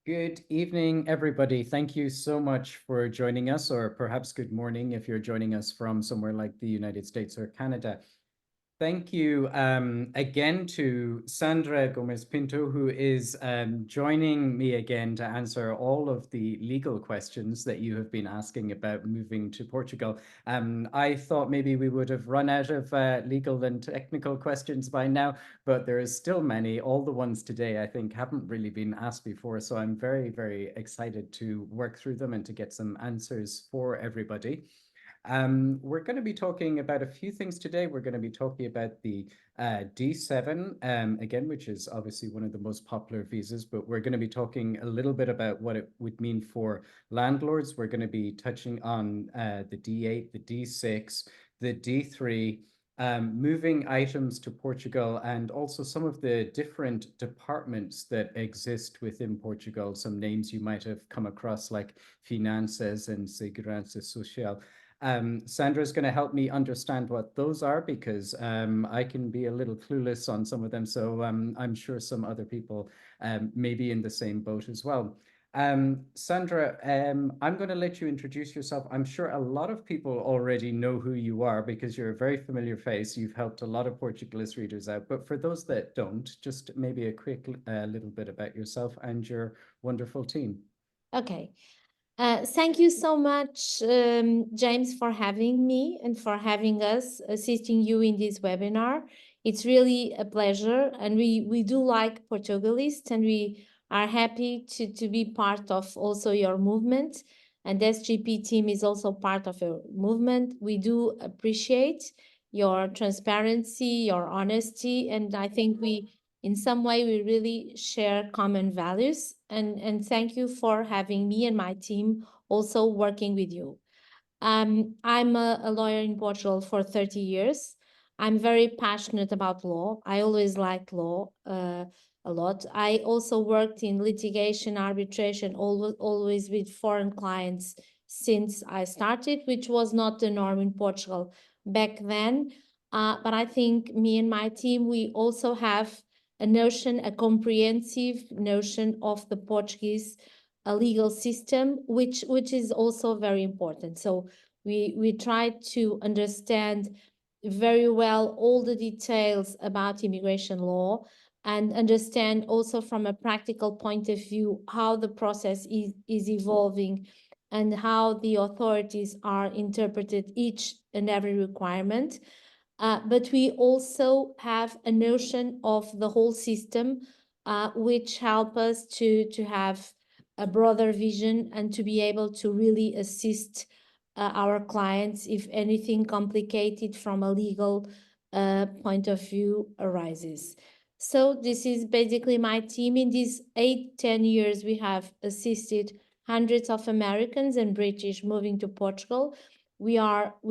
Good evening, everybody. Thank you so much for joining us, or perhaps good morning if you're joining us from somewhere like the United States or Canada. Thank you again to Sandra Gomes Pinto, who is joining me again to answer all of the legal questions that you have been asking about moving to Portugal. I thought maybe we would have run out of legal and technical questions by now, but there is still many. All the ones today, I think, haven't really been asked before. So I'm very, very excited to work through them and to get some answers for everybody. We're going to be talking about a few things today. We're going to be talking about the D7, again, which is obviously one of the most popular visas, but we're going to be talking a little bit about what it would mean for landlords. We're going to be touching on the D8, the D6, the D3, moving items to Portugal, and also some of the different departments that exist within Portugal. Some names you might have come across, like Finanças and Segurança Social. Sandra's going to help me understand what those are because I can be a little clueless on some of them. So I'm sure some other people may be in the same boat as well. Sandra, I'm going to let you introduce yourself. I'm sure a lot of people already know who you are because you're a very familiar face. You've helped a lot of Portuguese readers out. But for those that don't, just maybe a quick little bit about yourself and your wonderful team. Okay. Thank you so much, James, for having me and for having us assisting you in this webinar. It's really a pleasure, and we do like Portugalist, and we are happy to be part of also your movement. And the SGP team is also part of your movement. We do appreciate your transparency, your honesty, and I think in some way we really share common values, and thank you for having me and my team also working with you. I'm a lawyer in Portugal for 30 years. I'm very passionate about law. I always liked law a lot. I also worked in litigation, arbitration, always with foreign clients since I started, which was not the norm in Portugal back then. But I think me and my team, we also have a comprehensive notion of the Portuguese legal system, which is also very important. So we try to understand very well all the details about immigration law and understand also from a practical point of view how the process is evolving and how the authorities are interpreted each and every requirement. But we also have a notion of the whole system, which help us to have a broader vision and to be able to really assist our clients if anything complicated from a legal point of view arises. So this is basically my team. In these 8-10 years, we have assisted hundreds of Americans and British moving to Portugal. We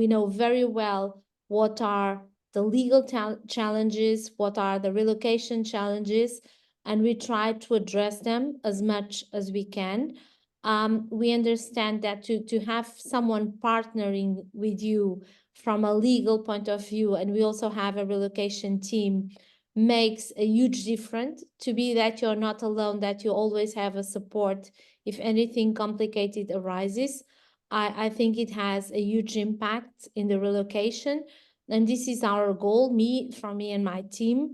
know very well what are the legal challenges, what are the relocation challenges, and we try to address them as much as we can. We understand that to have someone partnering with you from a legal point of view, and we also have a relocation team, makes a huge difference. To be that you're not alone, that you always have a support if anything complicated arises. I think it has a huge impact in the relocation, and this is our goal, me and my team,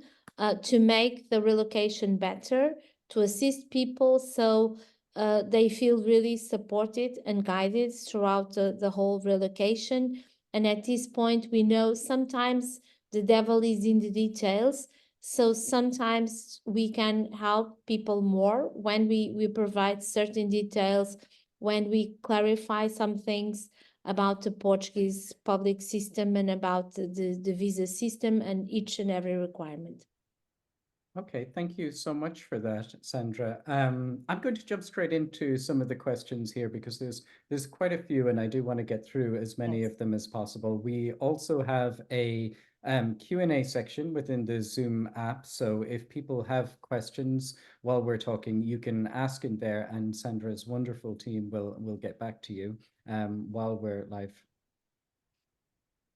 to make the relocation better, to assist people so they feel really supported and guided throughout the whole relocation. And at this point, we know sometimes the devil is in the details. So sometimes we can help people more when we provide certain details, when we clarify some things about the Portuguese public system and about the visa system and each and every requirement. Okay, thank you so much for that, Sandra. I'm going to jump straight into some of the questions here because there's quite a few, and I do want to get through as many Yes. of them as possible. We also have a Q&A section within the Zoom app, so if people have questions while we're talking, you can ask in there, and Sandra's wonderful team will get back to you while we're live.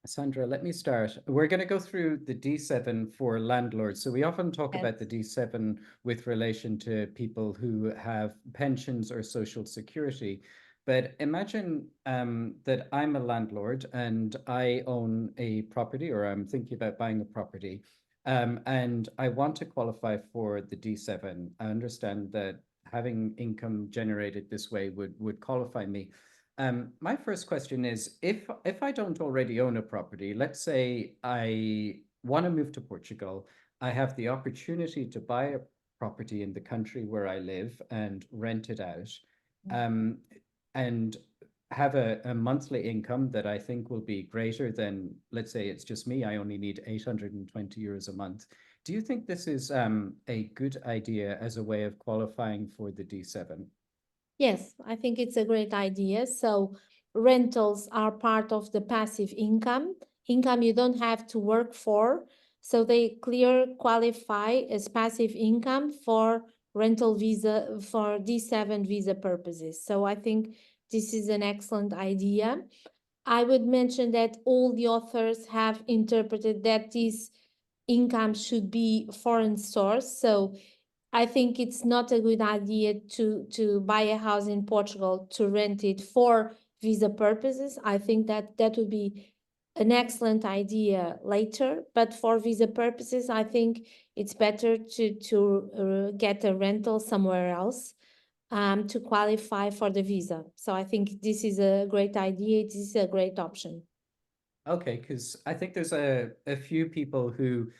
Sandra, let me start. We're going to go through the D7 for landlords. So we often talk about the D7 with relation to people who have pensions or social security. But imagine that I'm a landlord and I own a property, or I'm thinking about buying a property, and I want to qualify for the D7. I understand that having income generated this way would qualify me. My first question is, if I don't already own a property, let's say I want to move to Portugal, I have the opportunity to buy a property in the country where I live and rent it out, um, and have a monthly income that I think will be greater than, let's say it's just me, I only need 820 euros a month. Do you think this is a good idea as a way of qualifying for the D7? Yes, I think it's a great idea. So rentals are part of the passive income you don't have to work for. So they clear qualify as passive income for rental visa for D7 visa purposes. So I think this is an excellent idea. I would mention that all the authors have interpreted that this income should be foreign source. So I think it's not a good idea to buy a house in Portugal to rent it for visa purposes. I think that that would be an excellent idea later, but for visa purposes, I think it's better to get a rental somewhere else to qualify for the visa. So I think this is a great idea. This is a great option. Okay, because I think there's a few people who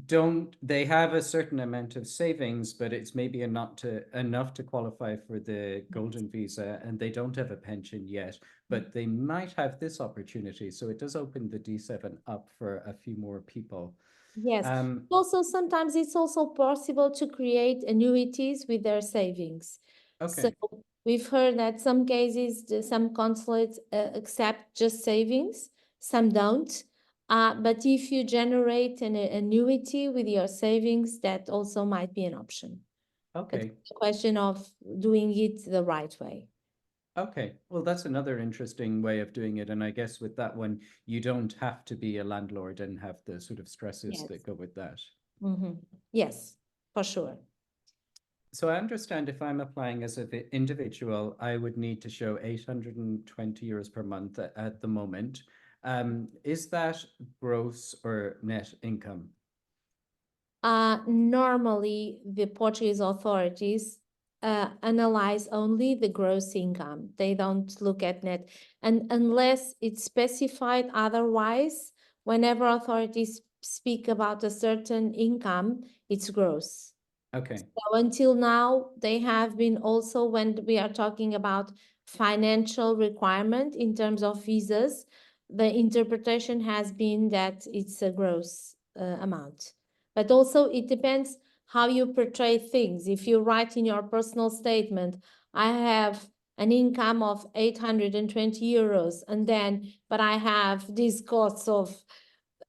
don't, they have a certain amount of savings, but it's maybe enough to qualify for the golden visa, and they don't have a pension yet, but they might have this opportunity. So it does open the D7 up for a few more people. Yes. Also, sometimes it's also possible to create annuities with their savings. So Okay. we've heard that some cases, some consulates accept just savings, some don't. But if you generate an annuity with your savings, that also might be an option. But Okay. it's a question of doing it the right way. Okay. Well, that's another interesting way of doing it. And I guess with that one, you don't have to be a landlord and have the sort of stresses Yes. that go with that. Yes, for sure. So I understand if I'm applying as an individual, I would need to show 820 euros per month at the moment. Is that gross or net income? Normally, the Portuguese authorities analyze only the gross income. They don't look at net. And unless it's specified otherwise, whenever authorities speak about a certain income, it's gross. Okay. So until now, they have been also, when we are talking about financial requirement in terms of visas, the interpretation has been that it's a gross amount. But also it depends how you portray things. If you write in your personal statement, I have an income of 820 euros, and then, but I have these costs of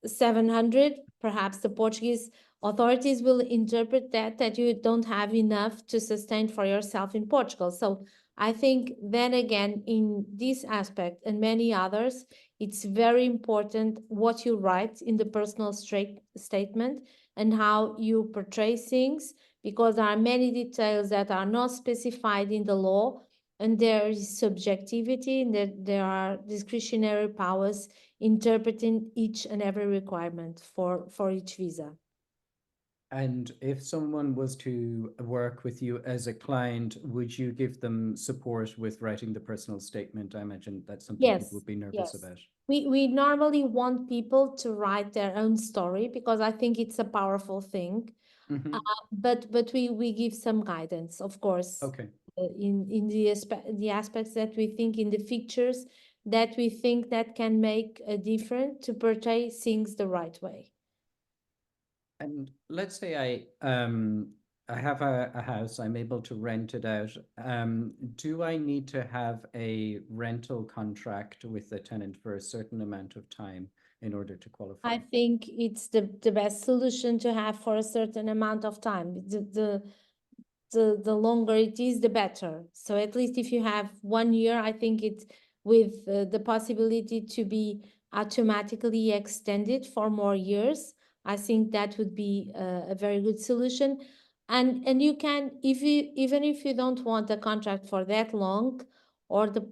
700, perhaps the Portuguese authorities will interpret that you don't have enough to sustain for yourself in Portugal. So I think then again, in this aspect and many others, it's very important what you write in the personal statement and how you portray things, because there are many details that are not specified in the law, and there is subjectivity, and there are discretionary powers interpreting each and every requirement for each visa. And if someone was to work with you as a client, would you give them support with writing the personal statement? I imagine that's something people Yes, would be nervous yes. about. We normally want people to write their own story because I think it's a powerful thing. Mm-hmm. But we give some guidance, of course, Okay. in the aspects that we think, in the features that we think that can make a difference to portray things the right way. And let's say I have a house, I'm able to rent it out. Do I need to have a rental contract with the tenant for a certain amount of time in order to qualify? I think it's the best solution to have for a certain amount of time. The longer it is, the better. So at least if you have 1 year, I think it's with the possibility to be automatically extended for more years. I think that would be a very good solution. And you can, even if you don't want a contract for that long, or the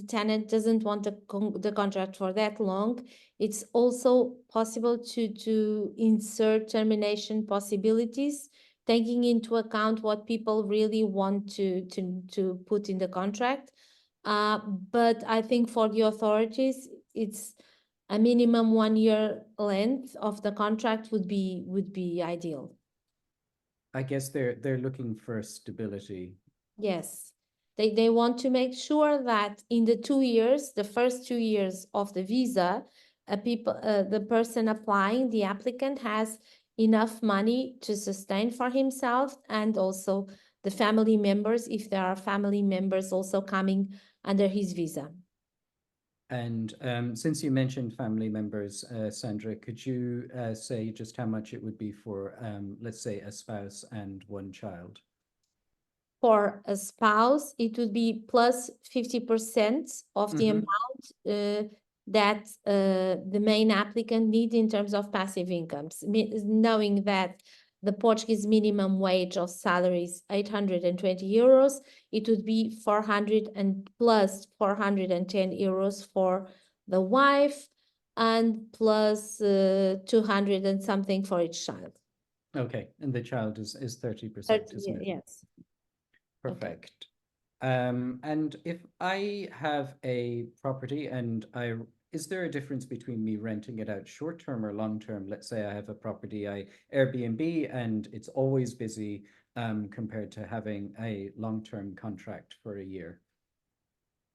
tenant doesn't want the contract for that long, it's also possible to insert termination possibilities, taking into account what people really want to put in the contract. But I think for the authorities, it's a minimum 1 year length of the contract would be ideal. I guess they're looking for stability. Yes. They want to make sure that in the 2 years, the first 2 years of the visa, the person applying, the applicant, has enough money to sustain for himself and also the family members, if there are family members also coming under his visa. And since you mentioned family members, Sandra, could you say just how much it would be for, let's say, a spouse and one child? For a spouse, it would be plus 50% of the Mhm. amount that the main applicant needs in terms of passive incomes, knowing that the Portuguese minimum wage of salary is 820 euros, it would be 400 and plus 410 euros for the wife, and plus 200 and something for each child. Okay, and the child is 30%, 30, isn't it? yes. Okay. Perfect. And if I have a property and is there a difference between me renting it out short term or long term? Let's say I have a property, I Airbnb, and it's always busy, compared to having a long-term contract for a year.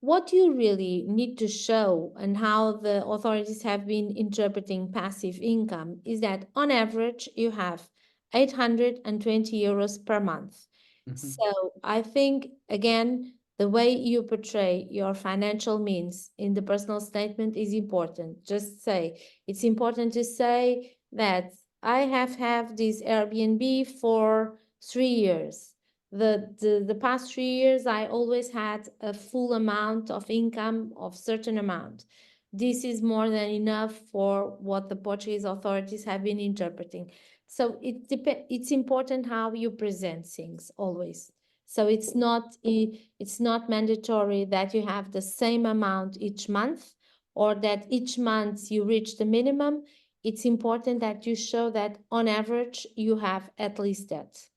What you really need to show and how the authorities have been interpreting passive income is that on average you have 820 euros per month. Mhm. So I think, again, the way you portray your financial means in the personal statement is important. Just say, it's important to say that I have had this Airbnb for 3 years. The past 3 years, I always had a full amount of income of certain amount. This is more than enough for what the Portuguese authorities have been interpreting. So it's important how you present things always. So it's not mandatory that you have the same amount each month, or that each month you reach the minimum. It's important that you show that on average you have at least that.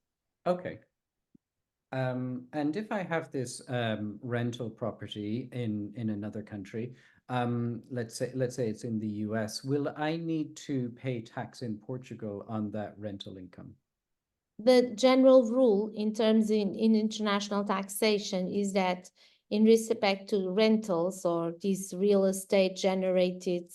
Okay. And if I have this rental property in another country, let's say it's in the US, will I need to pay tax in Portugal on that rental income? The general rule in terms in international taxation is that in respect to rentals or this real estate generated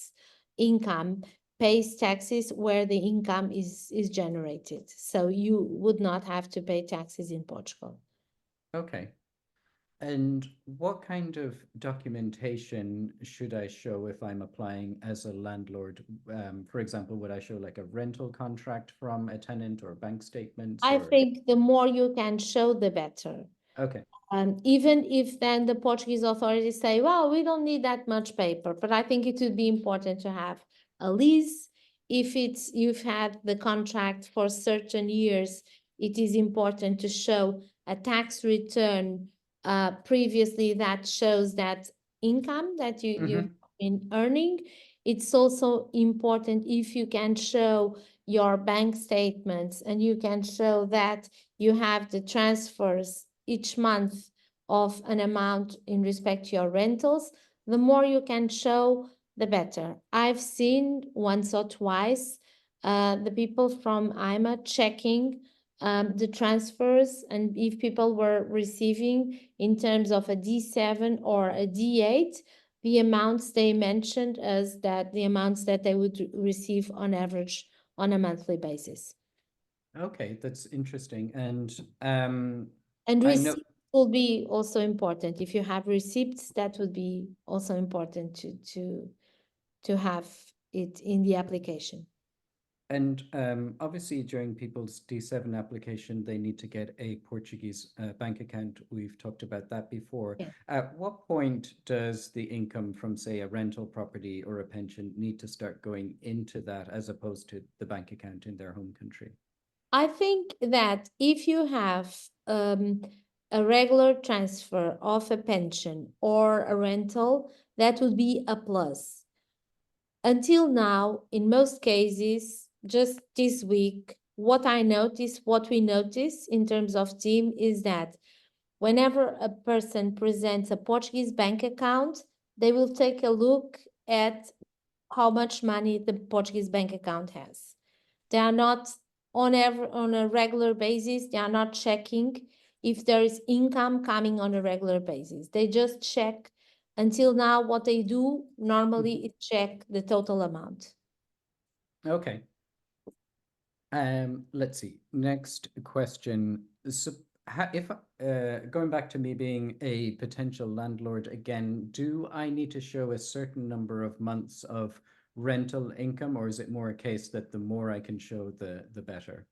income, pays taxes where the income is generated. So you would not have to pay taxes in Portugal. Okay. And what kind of documentation should I show if I'm applying as a landlord? For example, would I show like a rental contract from a tenant or bank statements I or? think the more you can show, the better. Okay. Even if then the Portuguese authorities say, well, we don't need that much paper, but I think it would be important to have a lease. If you've had the contract for certain years, it is important to show a tax return previously that shows that income that you've been earning. It's also important if you can show your bank statements and you can show that you have the transfers each month of an amount in respect to your rentals. The more you can show, the better. I've seen once or twice the people from AIMA checking the transfers, and if people were receiving in terms of a D7 or a D8, the amounts they mentioned as that the amounts that they would receive on average on a monthly basis. Okay, that's interesting. And And I know, receipts will be also important. If you have receipts, that would be also important to have it in the application. And obviously, during people's D7 application, they need to get a Portuguese bank account. We've talked about that before. Yeah. At what point does the income from, say, a rental property or a pension need to start going into that as opposed to the bank account in their home country? I think that if you have a regular transfer of a pension or a rental, that would be a plus. Until now, in most cases, just this week, what we notice in terms of team is that whenever a person presents a Portuguese bank account, they will take a look at how much money the Portuguese bank account has. They are not on a regular basis, they are not checking if there is income coming on a regular basis. They just check. Until now, what they do normally is check the total amount. Okay. Let's see. Next question. So, if going back to me being a potential landlord again, do I need to show a certain number of months of rental income, or is it more a case that the more I can show, the better?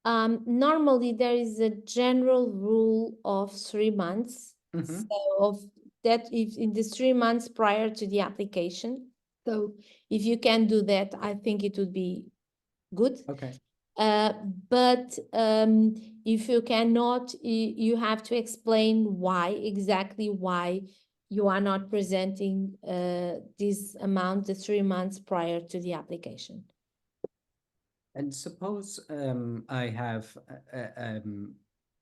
Normally, there is a general rule of 3 months. Mm-hmm. So of that, if in the 3 months prior to the application. So if you can do that, I think it would be good. Okay. But if you cannot, you have to explain exactly why you are not presenting this amount the 3 months prior to the application. And suppose I have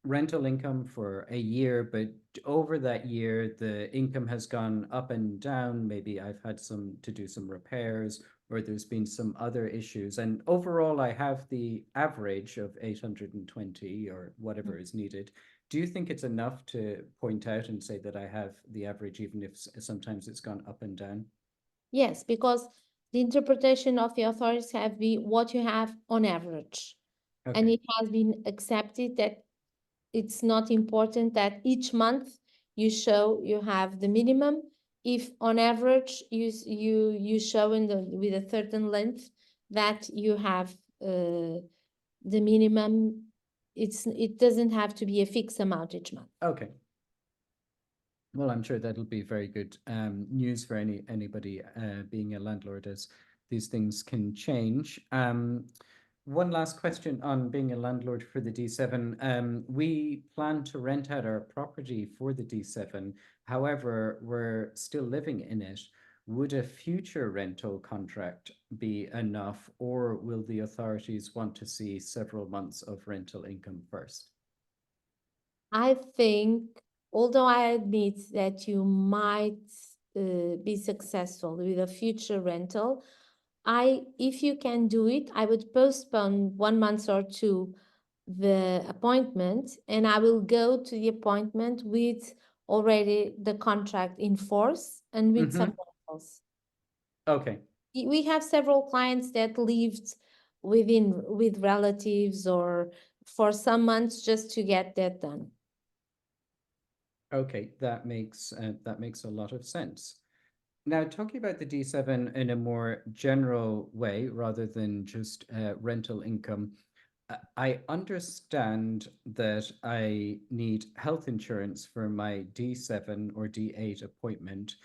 rental income for a year, but over that year, the income has gone up and down. Maybe I've had to do some repairs, or there's been some other issues. And overall, I have the average of 820 or whatever is needed. Do you think it's enough to point out and say that I have the average, even if sometimes it's gone up and down? Yes, because the interpretation of the authorities have been what you have on average. And Okay. it has been accepted that it's not important that each month you show you have the minimum. If on average you show with a certain length that you have the minimum, it doesn't have to be a fixed amount each month. Okay. Well, I'm sure that'll be very good news for anybody being a landlord, as these things can change. One last question on being a landlord for the D7. We plan to rent out our property for the D7. However, we're still living in it. Would a future rental contract be enough, or will the authorities want to see several months of rental income first? I think, although I admit that you might be successful with a future rental, if you can do it, I would postpone 1 month or two the appointment, and I will go to the appointment with already the contract in force and with some rentals. Okay. We have several clients that lived with relatives or for some months just to get that done. Okay, that makes a lot of sense. Now, talking about the D7 in a more general way, rather than just rental income, I understand that I need health insurance for my D7 or D8 appointment.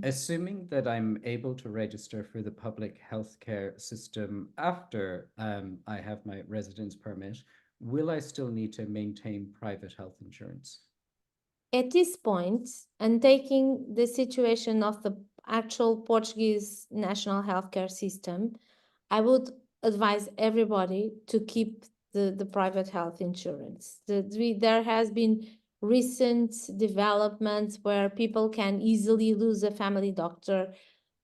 Assuming that I'm able to register for the public healthcare system after I have my residence permit, will I still need to maintain private health insurance? At this point, and taking the situation of the actual Portuguese national healthcare system, I would advise everybody to keep the private health insurance. There has been recent developments where people can easily lose a family doctor.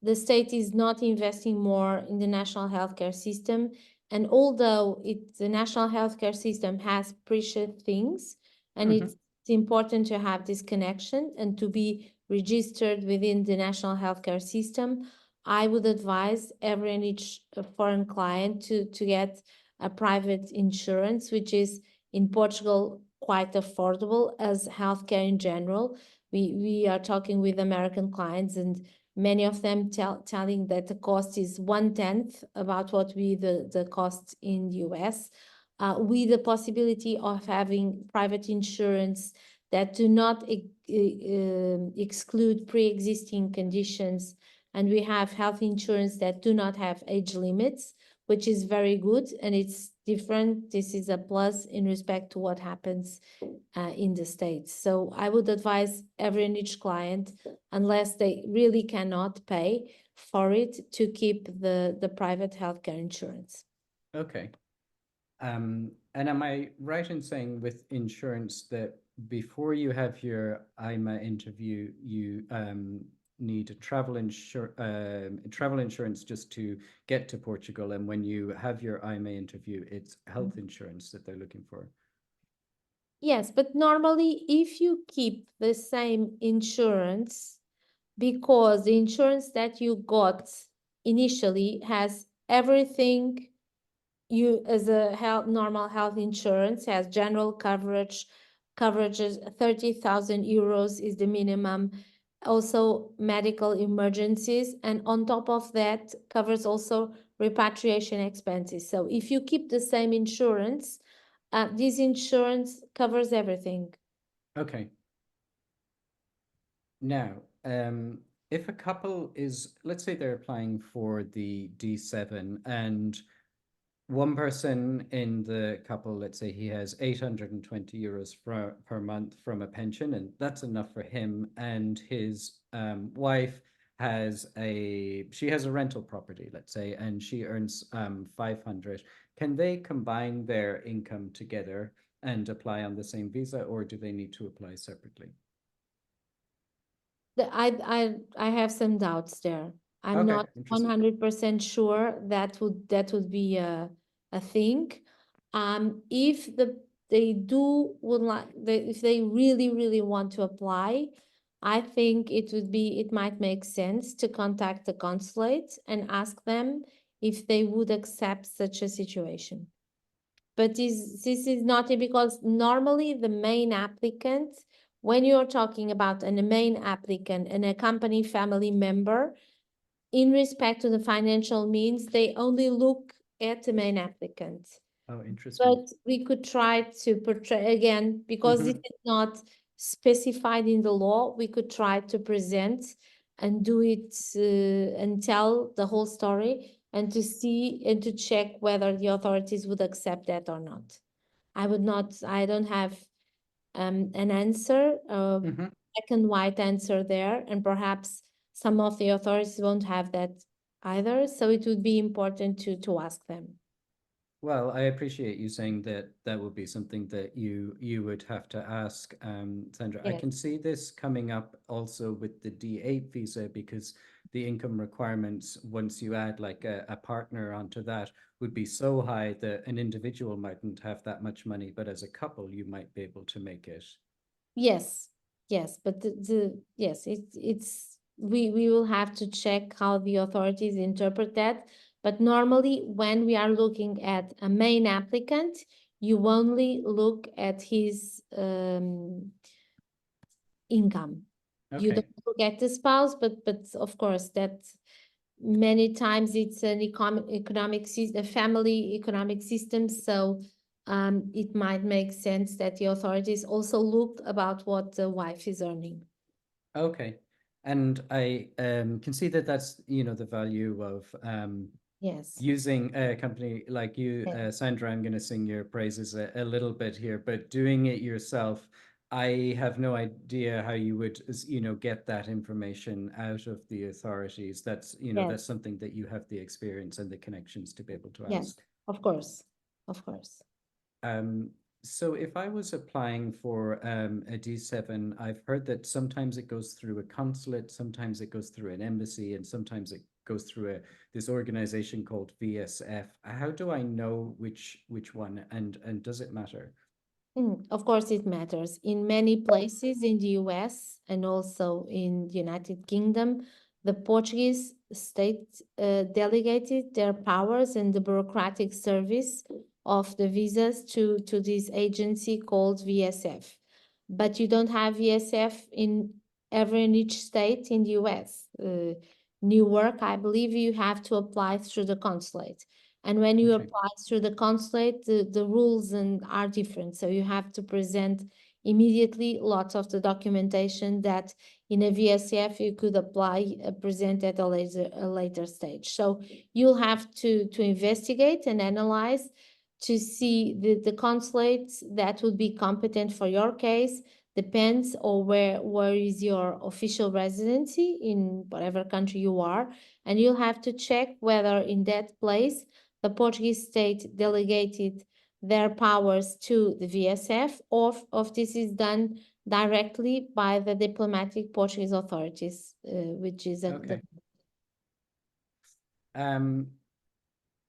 The state is not investing more in the national healthcare system. And although the national healthcare system has precious things, and it's important to have this connection and to be registered within the national healthcare system, I would advise every and each foreign client to get a private insurance, which is in Portugal quite affordable as healthcare in general. We are talking with American clients, and many of them telling that the cost is 1/10 about what we the cost in the US, with the possibility of having private insurance that do not exclude pre-existing conditions, and we have health insurance that do not have age limits, which is very good, and it's different. This is a plus in respect to what happens in the States. So I would advise every and each client, unless they really cannot pay for it, to keep the private healthcare insurance. Okay. And am I right in saying with insurance that before you have your AIMA interview, you need a travel insurance just to get to Portugal, and when you have your AIMA interview, it's health insurance that they're looking for? Yes, but normally if you keep the same insurance, because the insurance that you got initially has everything you as a normal health insurance, has general coverages, 30,000 euros is the minimum, also medical emergencies, and on top of that covers also repatriation expenses. So if you keep the same insurance, this insurance covers everything. Okay. Now, if a couple is, let's say they're applying for the D7, and one person in the couple, let's say he has 820 euros per month from a pension, and that's enough for him, and his wife has a rental property, let's say, and she earns 500. Can they combine their income together and apply on the same visa, or do they need to apply separately? I have some doubts there. I'm Okay, not interesting. 100% sure that would be a thing. If they do would like if they really want to apply, I think it might make sense to contact the consulate and ask them if they would accept such a situation. But this is not because normally the main applicant, when you're talking about a main applicant and a company family member, in respect to the financial means, they only look at the main applicant. Oh, interesting. But we could try to portray, again, because it is not specified in the law, we could try to present and do it and tell the whole story, and to see and to check whether the authorities would accept that or not. I don't have an answer, black and white answer there, and perhaps some of the authorities won't have that either. So it would be important to ask them. Well, I appreciate you saying that that would be something that you would have to ask, Sandra. I Yes. can see this coming up also with the D8 visa, because the income requirements, once you add like a partner onto that, would be so high that an individual mightn't have that much money, but as a couple, you might be able to make it. Yes, but yes, it's we will have to check how the authorities interpret that. But normally, when we are looking at a main applicant, you only look at his income. You Okay. don't look at the spouse, but of course that many times it's an economic system, a family economic system. So it might make sense that the authorities also look about what the wife is earning. Okay. And I can see that that's, the value of Yes. using a company like you, Sandra. I'm going to sing your praises a little bit here, but doing it yourself, I have no idea how you would, get that information out of the authorities. That's, that's something that you have the experience and the connections to be able to Yes, ask. of course. Of course. So if I was applying for a D7, I've heard that sometimes it goes through a consulate, sometimes it goes through an embassy, and sometimes it goes through this organization called VSF. How do I know which one, and does it matter? Of course, it matters. In many places in the US and also in the United Kingdom, the Portuguese state delegated their powers and the bureaucratic service of the visas to this agency called VSF. But you don't have VSF in in each state in the US. Newark, I believe you have to apply through the consulate. And when you Okay. apply through the consulate, the rules are different. So you have to present immediately lots of the documentation that in a VSF you could apply, present at a later stage. So you'll have to investigate and analyze to see the consulates that would be competent for your case. Depends on where is your official residency in whatever country you are, and you'll have to check whether in that place the Portuguese state delegated their powers to the VSF, or if this is done directly by the diplomatic Portuguese authorities, which is Okay.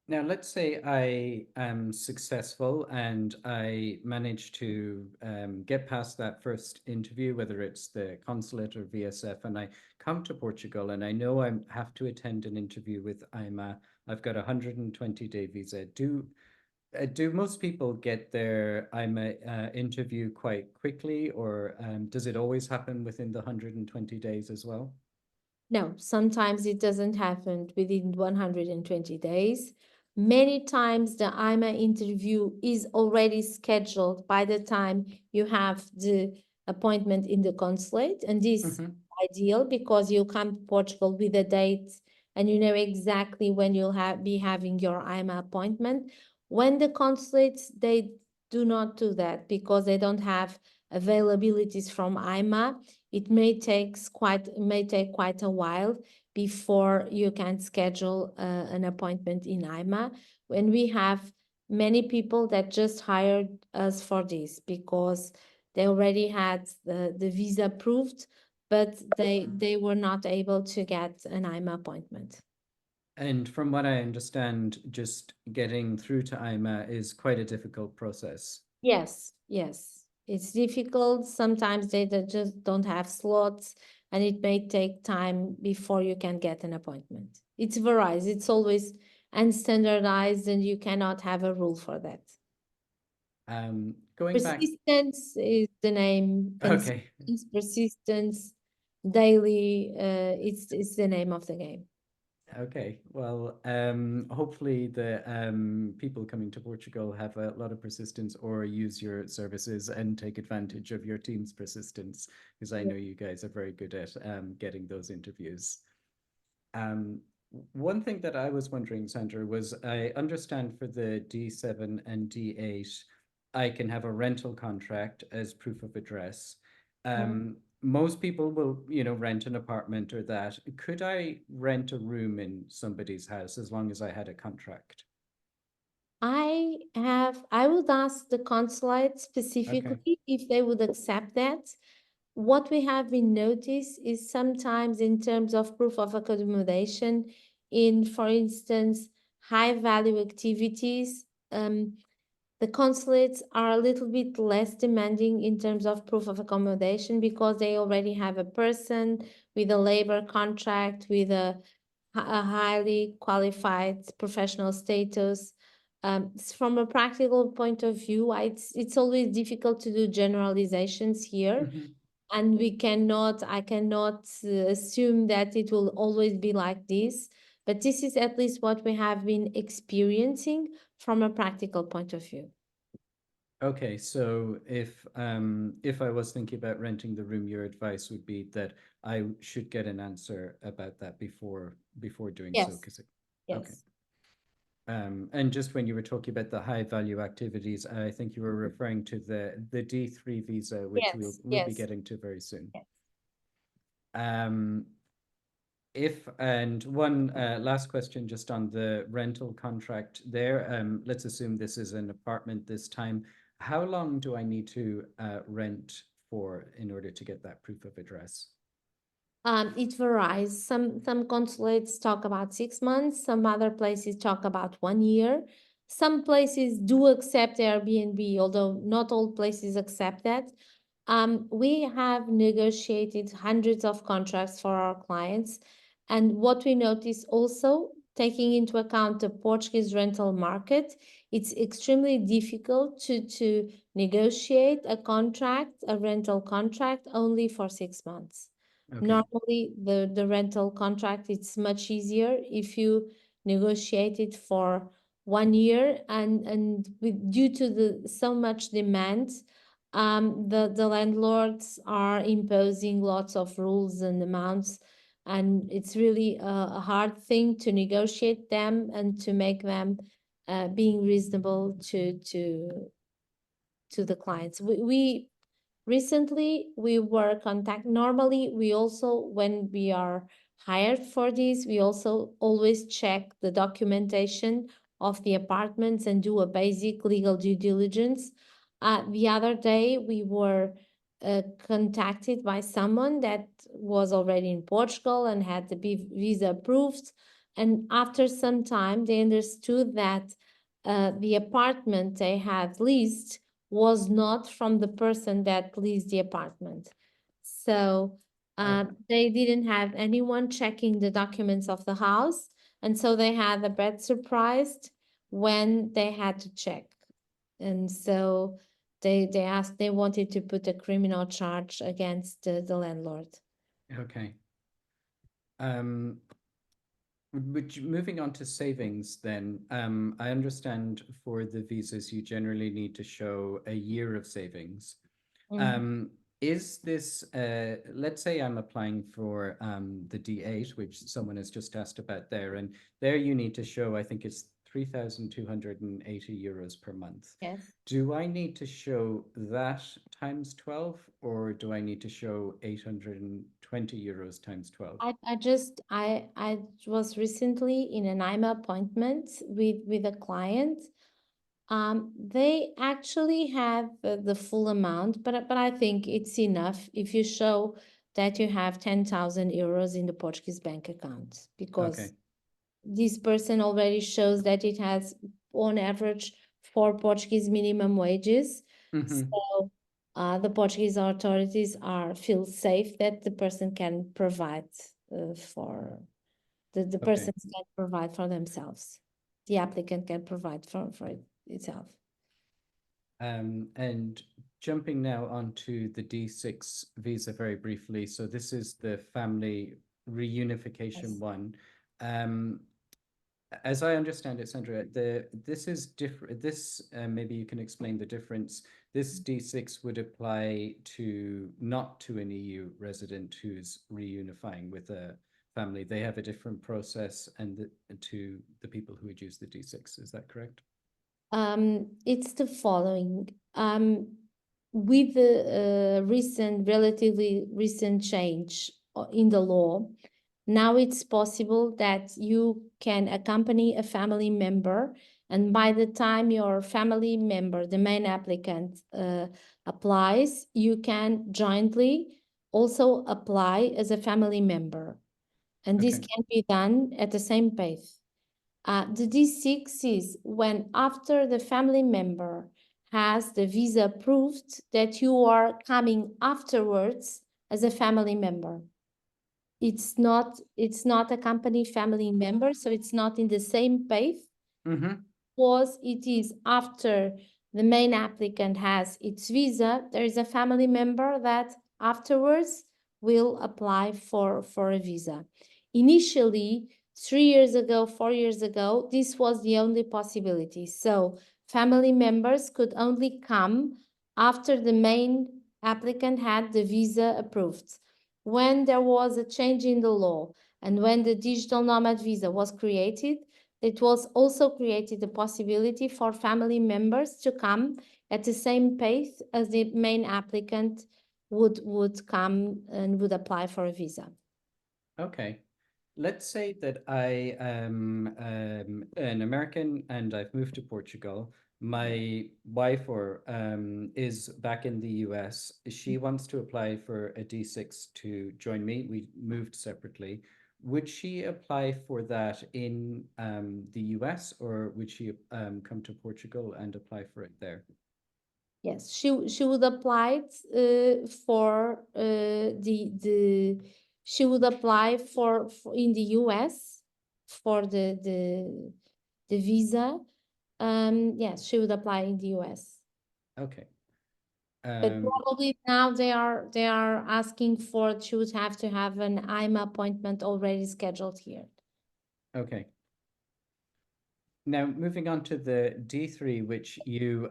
Now, let's say I am successful and I manage to get past that first interview, whether it's the consulate or VSF, and I come to Portugal and I know I have to attend an interview with AIMA. I've got a 120-day visa. Do most people get their AIMA interview quite quickly, or does it always happen within the 120 days as well? No, sometimes it doesn't happen within 120 days. Many times the AIMA interview is already scheduled by the time you have the appointment in the consulate, and this is ideal because you come to Portugal with a date and you know exactly when you'll be having your AIMA appointment. When the consulates, they do not do that because they don't have availabilities from AIMA. It may take quite a while before you can schedule an appointment in AIMA. When we have many people that just hired us for this because they already had the visa approved, but they were not able to get an AIMA appointment. And from what I understand, just getting through to AIMA is quite a difficult process. Yes, yes. It's difficult. Sometimes they just don't have slots, and it may take time before you can get an appointment. It varies. It's always unstandardized, and you cannot have a rule for that. Going back, Persistence is the name. okay. Persistence, daily. It's the name of the game. Okay, well, hopefully the people coming to Portugal have a lot of persistence or use your services and take advantage of your team's persistence, because I know you guys are very good at getting those interviews. One thing that I was wondering, Sandra, was I understand for the D7 and D8, I can have a rental contract as proof of address. Most people will, rent an apartment or that. Could I rent a room in somebody's house as long as I had a contract? I would ask the consulate specifically if they would accept that. What we have been noticed is sometimes in terms of proof of accommodation, in, for instance, high value activities, the consulates are a little bit less demanding in terms of proof of accommodation because they already have a person with a labor contract, with a highly qualified professional status. From a practical point of view, it's always difficult to do generalizations here. And I cannot assume that it will always be like this, but this is at least what we have been experiencing from a practical point of view. Okay, so if I was thinking about renting the room, your advice would be that I should get an answer about that before doing so, Yes. because Yes. okay. And just when you were talking about the high value activities, I think you were referring to the D3 visa, which Yes, we'll be yes. getting to very soon. Yes. And one last question just on the rental contract there. Let's assume this is an apartment this time. How long do I need to rent for in order to get that proof of address? It varies. Some consulates talk about 6 months. Some other places talk about 1 year. Some places do accept Airbnb, although not all places accept that. We have negotiated hundreds of contracts for our clients. And what we notice also, taking into account the Portuguese rental market, it's extremely difficult to negotiate a rental contract only for 6 months. Okay. Normally, the rental contract, it's much easier if you negotiate it for 1 year, and due to the so much demand, the landlords are imposing lots of rules and amounts, and it's really a hard thing to negotiate them and to make them being reasonable to the clients. We recently we were normally we also, when we are hired for this, we also always check the documentation of the apartments and do a basic legal due diligence. The other day we were contacted by someone that was already in Portugal and had the visa approved, and after some time they understood that the apartment they had leased was not from the person that leased the apartment. So they didn't have anyone checking the documents of the house, and so they had a bad surprise when they had to check. And so they wanted to put a criminal charge against the landlord. Okay. Moving on to savings then, I understand for the visas you generally need to show a year of savings. Is this, let's say I'm applying for the D8, which someone has just asked about there, and there you need to show, I think it's 3,280 euros per month. Yes. Do I need to show that times 12, or do I need to show 820 euros times 12? I was recently in an AIMA appointment with a client. They actually have the full amount, but I think it's enough if you show that you have 10,000 euros in the Portuguese bank account, because Okay. this person already shows that it has on average 4 Portuguese minimum wages. So the Portuguese authorities feel safe that the person can provide for the persons can provide for themselves. The applicant can provide for itself. And jumping now onto the D6 visa very briefly. So this is the family reunification Yes. one. As I understand it, Sandra, this is different. This maybe you can explain the difference. This D6 would apply not to an EU resident who's reunifying with a family. They have a different process, and to the people who would use the D6. Is that correct? It's the following. With the relatively recent change in the law, now it's possible that you can accompany a family member, and by the time your family member, the main applicant, applies, you can jointly also apply as a family member. And this can be done at the same pace. The D6 is when after the family member has the visa approved that you are coming afterwards as a family member. It's not a company family member, so it's not in the same pace. Because it is after the main applicant has its visa, there is a family member that afterwards will apply for a visa. Initially, 3 years ago, 4 years ago, this was the only possibility. So family members could only come after the main applicant had the visa approved. When there was a change in the law and when the digital nomad visa was created, it was also created the possibility for family members to come at the same pace as the main applicant would come and would apply for a visa. Okay. Let's say that I am an American and I've moved to Portugal. My wife is back in the US. She wants to apply for a D6 to join me. We moved separately. Would she apply for that in the US, or would she come to Portugal and apply for it there? Yes, she would apply for she would apply for in the US for the visa. Yes, she would apply in the US. Okay. But probably now they are asking for to have to have an AIMA appointment already scheduled here. Okay. Now, moving on to the D3, which you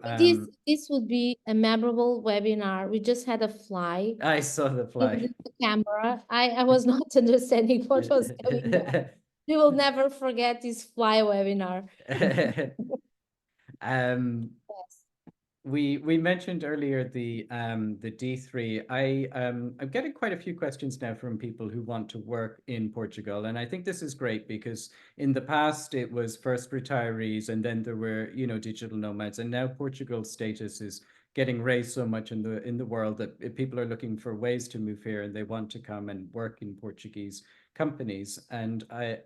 This would be a memorable webinar. We just had a fly I saw the fly. in the camera. I was not understanding what was going on. We will never forget this fly webinar. Yes. We mentioned earlier the D3. I'm getting quite a few questions now from people who want to work in Portugal, and I think this is great because in the past it was first retirees, and then there were, you know, digital nomads, and now Portugal's status is getting raised so much in the world that people are looking for ways to move here, and they want to come and work in Portuguese companies. And I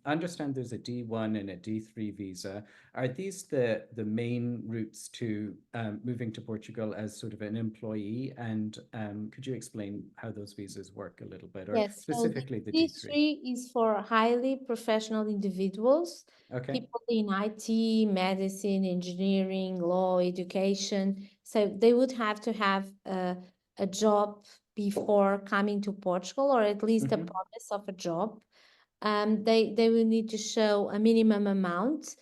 understand there's a D1 and a D3 visa. Are these the main routes to moving to Portugal as sort of an employee? And could you explain how those visas work a little bit, or Yes, so specifically the D3? D3 is for highly professional individuals, Okay. people in IT, medicine, engineering, law, education. So they would have to have a job before coming to Portugal, or at least a Mhm. promise of a job. They will need to show a minimum amount.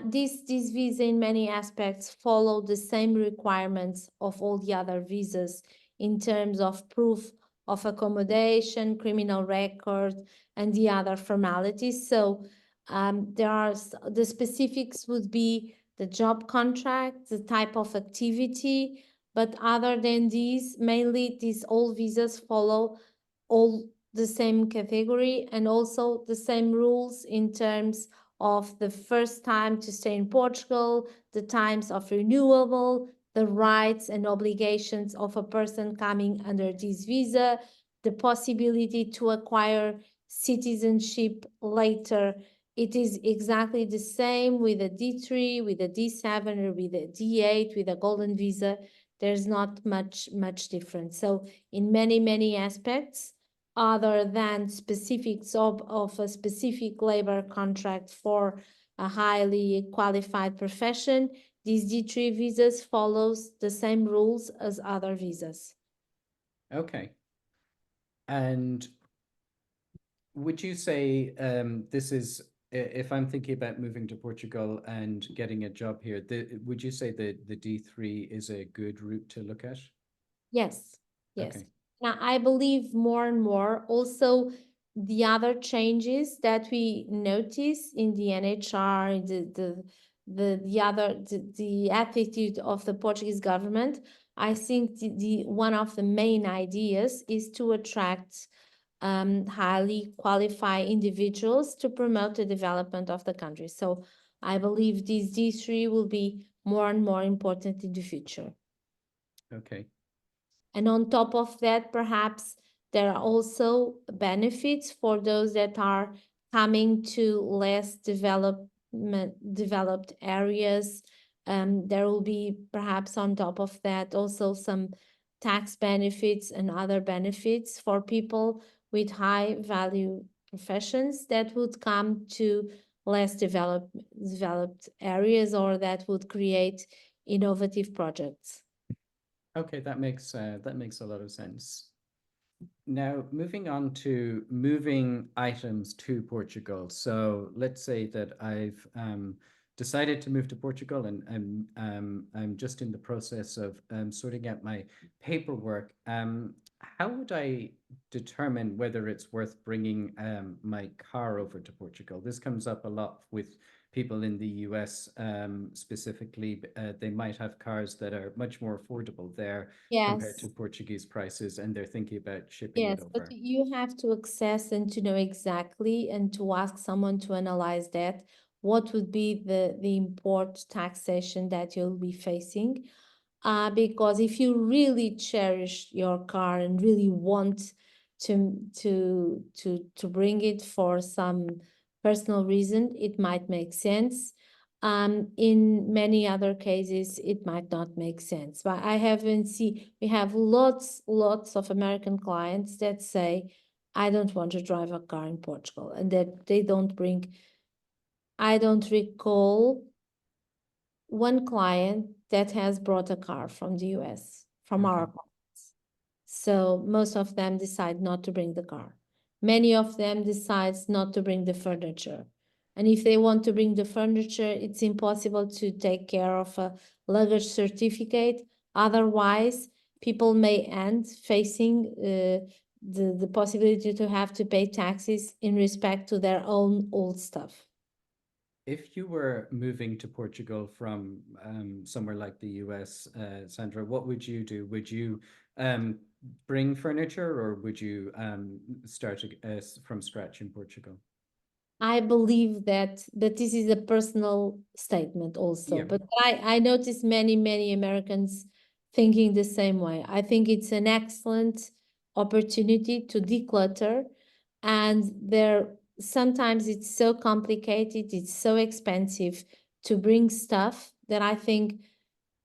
This visa in many aspects follow the same requirements of all the other visas in terms of proof of accommodation, criminal record, and the other formalities. So the specifics would be the job contract, the type of activity, but other than these, mainly these all visas follow all the same category and also the same rules in terms of the first time to stay in Portugal, the times of renewable, the rights and obligations of a person coming under this visa, the possibility to acquire citizenship later. It is exactly the same with a D3, with a D7, or with a D8, with a golden visa. There's not much difference. So in many aspects, other than specifics of a specific labor contract for a highly qualified profession, these D3 visas follows the same rules as other visas. Okay. And would you say this is, if I'm thinking about moving to Portugal and getting a job here, would you say that the D3 is a good route to look at? Yes, yes. Okay. Now, I believe more and more also the other changes that we notice in the NHR, the attitude of the Portuguese government. I think the one of the main ideas is to attract highly qualified individuals to promote the development of the country. So I believe these D3 will be more and more important in the future. Okay. And on top of that, perhaps there are also benefits for those that are coming to less developed areas. There will be perhaps on top of that also some tax benefits and other benefits for people with high value professions that would come to less developed areas, or that would create innovative projects. Okay, that makes a lot of sense. Now, moving on to moving items to Portugal. So let's say that I've decided to move to Portugal, and I'm just in the process of sorting out my paperwork. How would I determine whether it's worth bringing my car over to Portugal? This comes up a lot with people in the US specifically. They might have cars that are much more affordable there compared to Yes. Portuguese prices, and they're thinking about shipping it Yes, but over. you have to access and to know exactly and to ask someone to analyze that. What would be the import taxation that you'll be facing? Because if you really cherish your car and really want to bring it for some personal reason, it might make sense. In many other cases, it might not make sense. But I haven't seen, we have lots of American clients that say, I don't want to drive a car in Portugal, and that they don't bring, I don't recall one client that has brought a car from the US. from Okay. our clients. So most of them decide not to bring the car. Many of them decides not to bring the furniture. And if they want to bring the furniture, it's impossible to take care of a luggage certificate. Otherwise, people may end facing the possibility to have to pay taxes in respect to their own old stuff. If you were moving to Portugal from somewhere like the US, Sandra, what would you do? Would you bring furniture, or would you start from scratch in Portugal? I believe that this is a personal statement also, Yeah. but I notice many Americans thinking the same way. I think it's an excellent opportunity to declutter, and there sometimes it's so complicated, it's so expensive to bring stuff that I think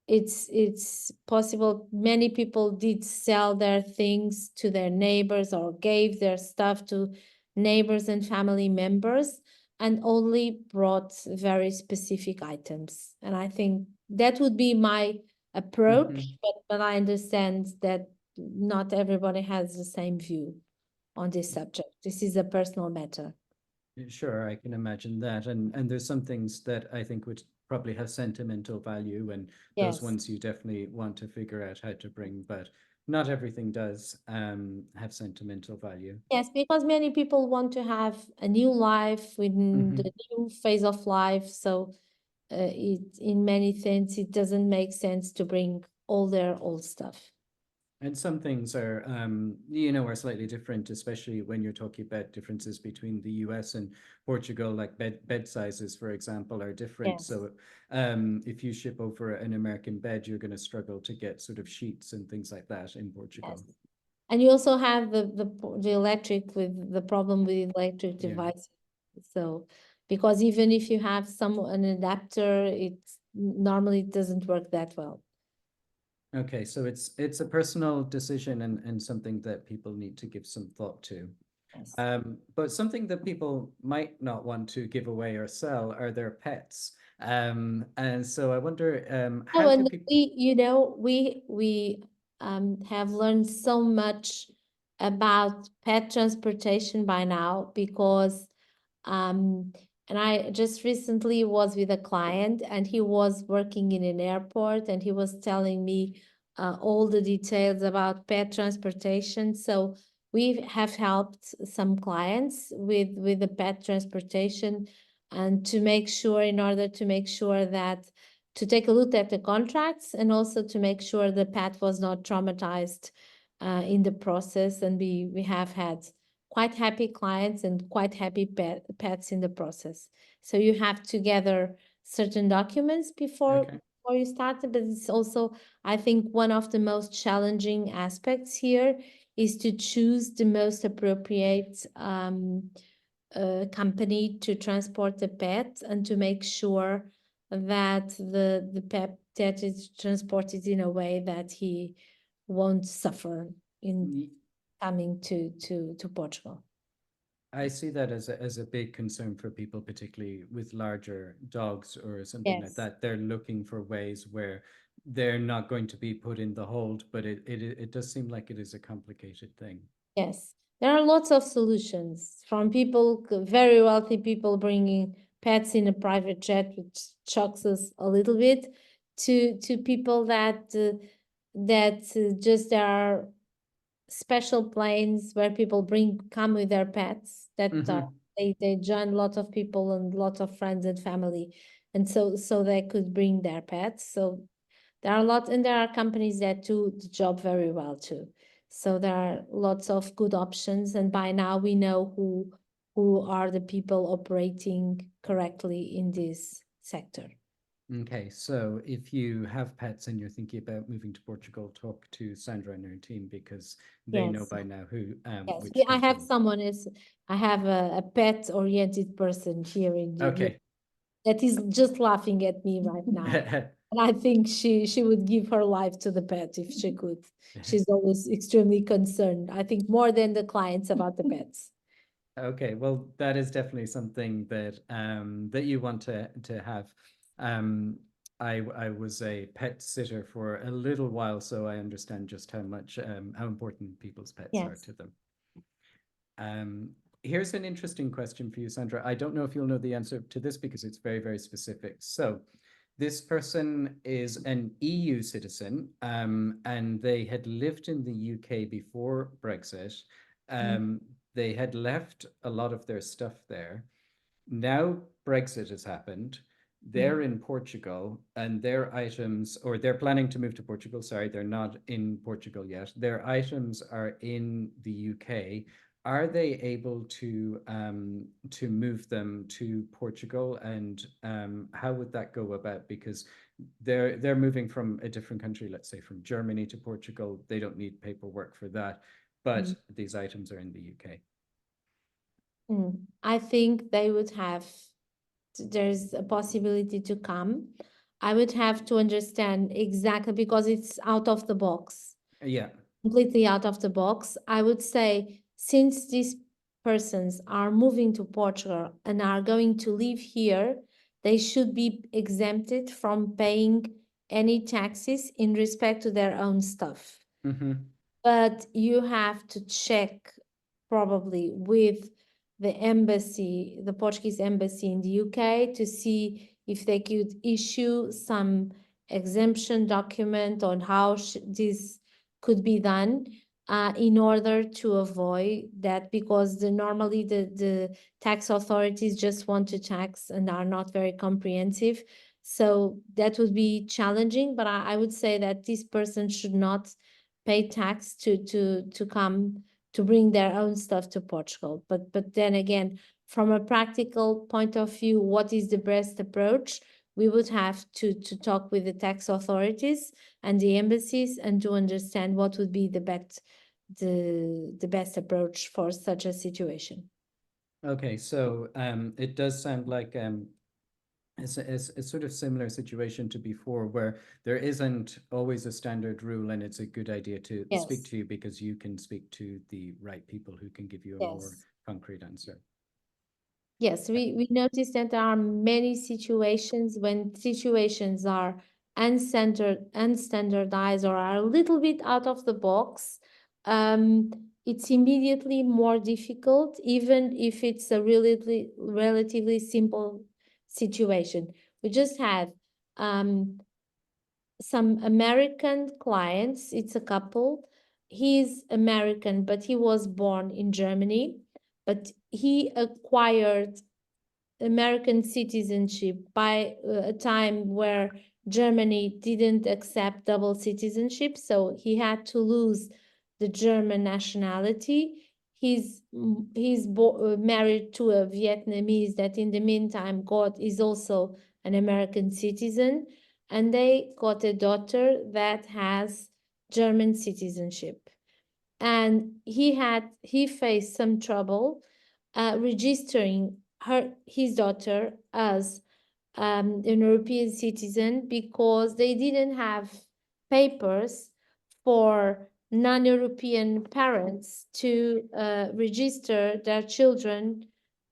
it's possible many people did sell their things to their neighbors or gave their stuff to neighbors and family members and only brought very specific items. And I think that would be my approach, but I understand that not everybody has the same view on this subject. This is a personal matter. Sure, I can imagine that. And there's some things that I think would probably have sentimental value, and those Yes. ones you definitely want to figure out how to bring, but not everything does have sentimental value. Yes, because many people want to have a new life within the new phase of life. So in many things, it doesn't make sense to bring all their old stuff. And some things are, are slightly different, especially when you're talking about differences between the US and Portugal, like bed sizes, for example, are different. Yes. So if you ship over an American bed, you're going to struggle to get sort of sheets and things like that in Portugal. Yes. And you also have the electric with the problem with electric Yeah. devices. So because even if you have an adapter, normally it doesn't work that well. Okay, so it's a personal decision and something that people need to give some thought to. Yes. But something that people might not want to give away or sell are their pets. And so I wonder, how can And people? we have learned so much about pet transportation by now because and I just recently was with a client and he was working in an airport and he was telling me all the details about pet transportation. So we have helped some clients with the pet transportation and to make sure, in order to make sure that to take a look at the contracts and also to make sure the pet was not traumatized in the process. And we have had quite happy clients and quite happy pets in the process. So you have to gather certain documents before you start, but it's also, I think, one of the most challenging aspects here is to choose the most appropriate company to transport the pet and to make sure that the pet that is transported in a way that he won't suffer in coming to Portugal. I see that as a big concern for people, particularly with larger dogs or something like Yes. that. They're looking for ways where they're not going to be put in the hold, but it does seem like it is a complicated thing. Yes, there are lots of solutions from people, very wealthy people bringing pets in a private jet, which shocks us a little bit, to people that just there are special planes where people come with their pets that they join a lot of people and lots of friends and family, and so they could bring their pets. So there are a lot, and there are companies that do the job very well too. So there are lots of good options, and by now we know who are the people operating correctly in this sector. Okay, so if you have pets and you're thinking about moving to Portugal, talk to Sandra and her team because they know Yes. by now who Yes, which I have company. I have a pet-oriented person here in the Okay. that is just laughing at me right now. And I think she would give her life to the pet if she could. She's always extremely concerned, I think more than the clients about the pets. Okay, well, that is definitely something that that you want to have. Um, I was a pet sitter for a little while, so I understand just how much how important people's pets are Yes. to them. Here's an interesting question for you, Sandra. I don't know if you'll know the answer to this because it's very, very specific. So this person is an EU citizen, and they had lived in the UK before Brexit. They had left a lot of their stuff there. Now Brexit has happened. They're in Portugal, and their items, or they're planning to move to Portugal. Sorry, they're not in Portugal yet. Their items are in the UK. Are they able to move them to Portugal, and how would that go about? Because they're moving from a different country, let's say from Germany to Portugal. They don't need paperwork for that, but these items are in the UK. I think they would have, there's a possibility to come. I would have to understand exactly because it's out of the box, Yeah. completely out of the box. I would say since these persons are moving to Portugal and are going to live here, they should be exempted from paying any taxes in respect to their own stuff. But you have to check probably with the embassy, the Portuguese embassy in the UK, to see if they could issue some exemption document on how this could be done in order to avoid that, because normally the tax authorities just want to tax and are not very comprehensive. So that would be challenging, but I would say that this person should not pay tax to come to bring their own stuff to Portugal. But then again, from a practical point of view, what is the best approach? We would have to talk with the tax authorities and the embassies and to understand what would be the best approach for such a situation. Okay, so it does sound like it's a sort of similar situation to before, where there isn't always a standard rule, and it's a good idea to speak Yes. to you because you can speak to the right people who can give you a more Yes. concrete answer. Yes, we noticed that there are many situations when situations are unstandardized or are a little bit out of the box. It's immediately more difficult, even if it's a relatively simple situation. We just had some American clients. It's a couple. He's American, but he was born in Germany, but he acquired American citizenship by a time where Germany didn't accept double citizenship, so he had to lose the German nationality. He's married to a Vietnamese that in the meantime is also an American citizen, and they got a daughter that has German citizenship. And he faced some trouble registering his daughter as an European citizen because they didn't have papers for non-European parents to register their children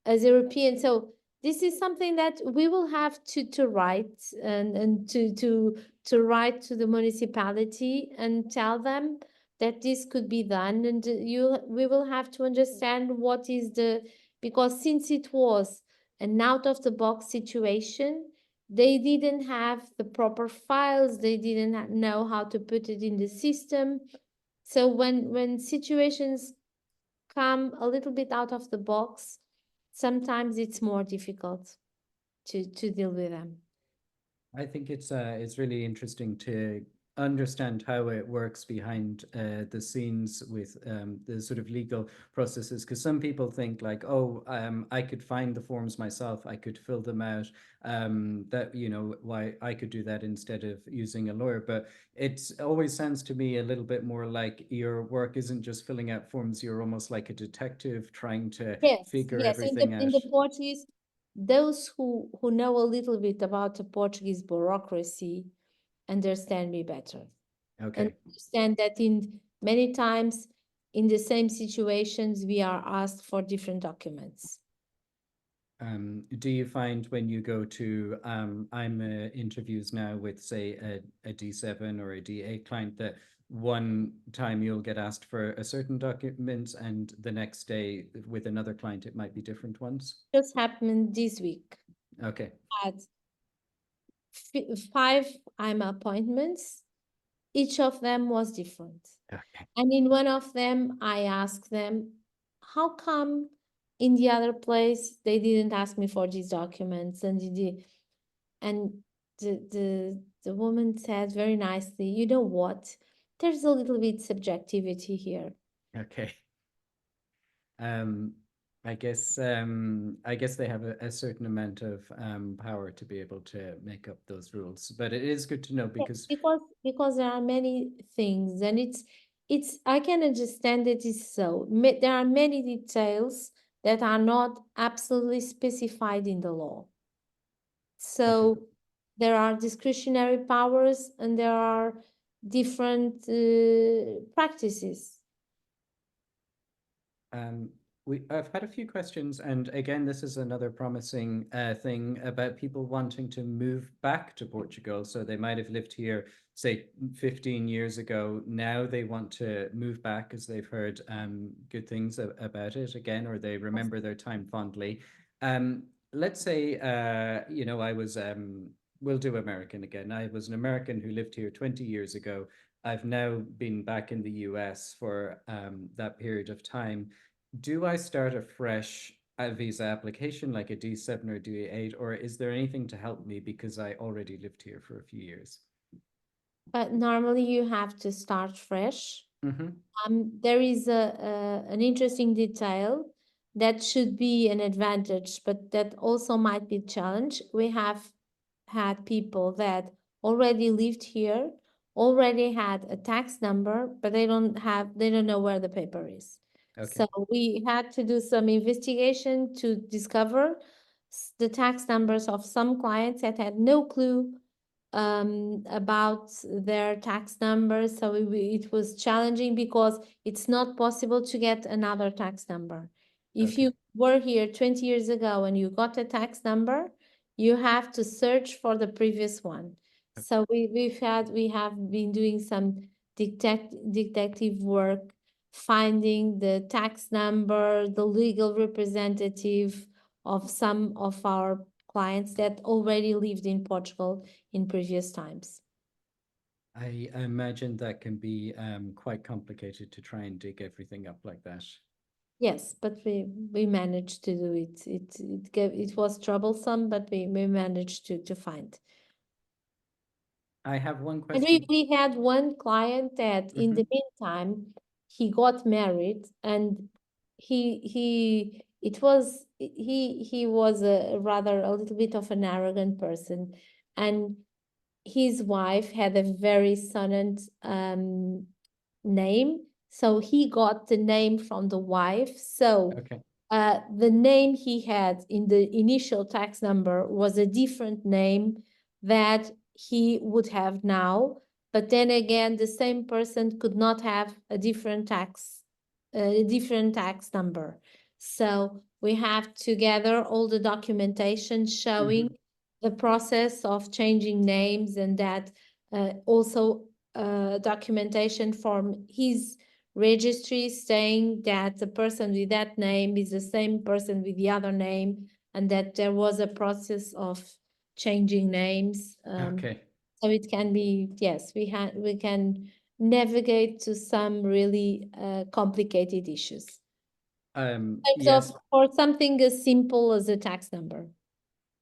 as European. So this is something that we will have to write and to write to the municipality and tell them that this could be done, and we will have to understand what is because since it was an out of the box situation, they didn't have the proper files, they didn't know how to put it in the system. So when situations come a little bit out of the box, sometimes it's more difficult to deal with them. I think it's really interesting to understand how it works behind the scenes with the sort of legal processes, because some people think like, oh, I could find the forms myself, I could fill them out, that, you know, why I could do that instead of using a lawyer. But it always sounds to me a little bit more like your work isn't just filling out forms, you're almost like a detective trying to figure everything In out. the Portuguese, those who know a little bit about the Portuguese bureaucracy understand me better. Okay. Understand that in many times in the same situations we are asked for different documents. Do you find when you go to AIMA interviews now with, say, a D7 or a D8 client, that one time you'll get asked for a certain document and the next day with another client it might be different ones? Just happened this week. Okay. Had 5 AIMA appointments. Each of them was different. Okay. And in one of them, I asked them, how come in the other place they didn't ask me for these documents? And the woman said very nicely, you know what? There's a little bit subjectivity here. Okay. Um, I guess they have a certain amount of power to be able to make up those rules. But it is good to know because Because there are many things, and it's I can understand it is so. There are many details that are not absolutely specified in the law. So there are discretionary powers and there are different practices. I've had a few questions, and again, this is another promising thing about people wanting to move back to Portugal. So they might have lived here, say, 15 years ago. Now they want to move back because they've heard good things about it again, or they remember their time fondly. Let's say, I was, we'll do American again. I was an American who lived here 20 years ago. I've now been back in the US for that period of time. Do I start a fresh visa application like a D7 or D8, or is there anything to help me because I already lived here for a few years? But normally you have to start fresh. Mm-hmm. There is an interesting detail that should be an advantage, but that also might be a challenge. We have had people that already lived here, already had a tax number, but they don't know where the paper is. Okay. So we had to do some investigation to discover the tax numbers of some clients that had no clue about their tax numbers. So it was challenging because it's not possible to get another tax number. If Okay. you were here 20 years ago and you got a tax number, you have to search for the previous one. So we have been doing some detective work, finding the tax number, the legal representative of some of our clients that already lived in Portugal in previous times. I imagine that can be quite complicated to try and dig everything up like that. Yes, but we managed to do it. It was troublesome, but we managed to find. I have one And question. we had one client that in the meantime he got married, and he was a rather a little bit of an arrogant person, and his wife had a very sonant name, so he got the name from the wife. So Okay. the name he had in the initial tax number was a different name that he would have now. But then again, the same person could not have a different tax number. So we have to gather all the documentation showing the process of changing names, and that also documentation from his registry saying that the person with that name is the same person with the other name, and that there was a process of changing names. Okay. So it can be, yes, we can navigate to some really complicated issues. Yes. For something as simple as a tax number.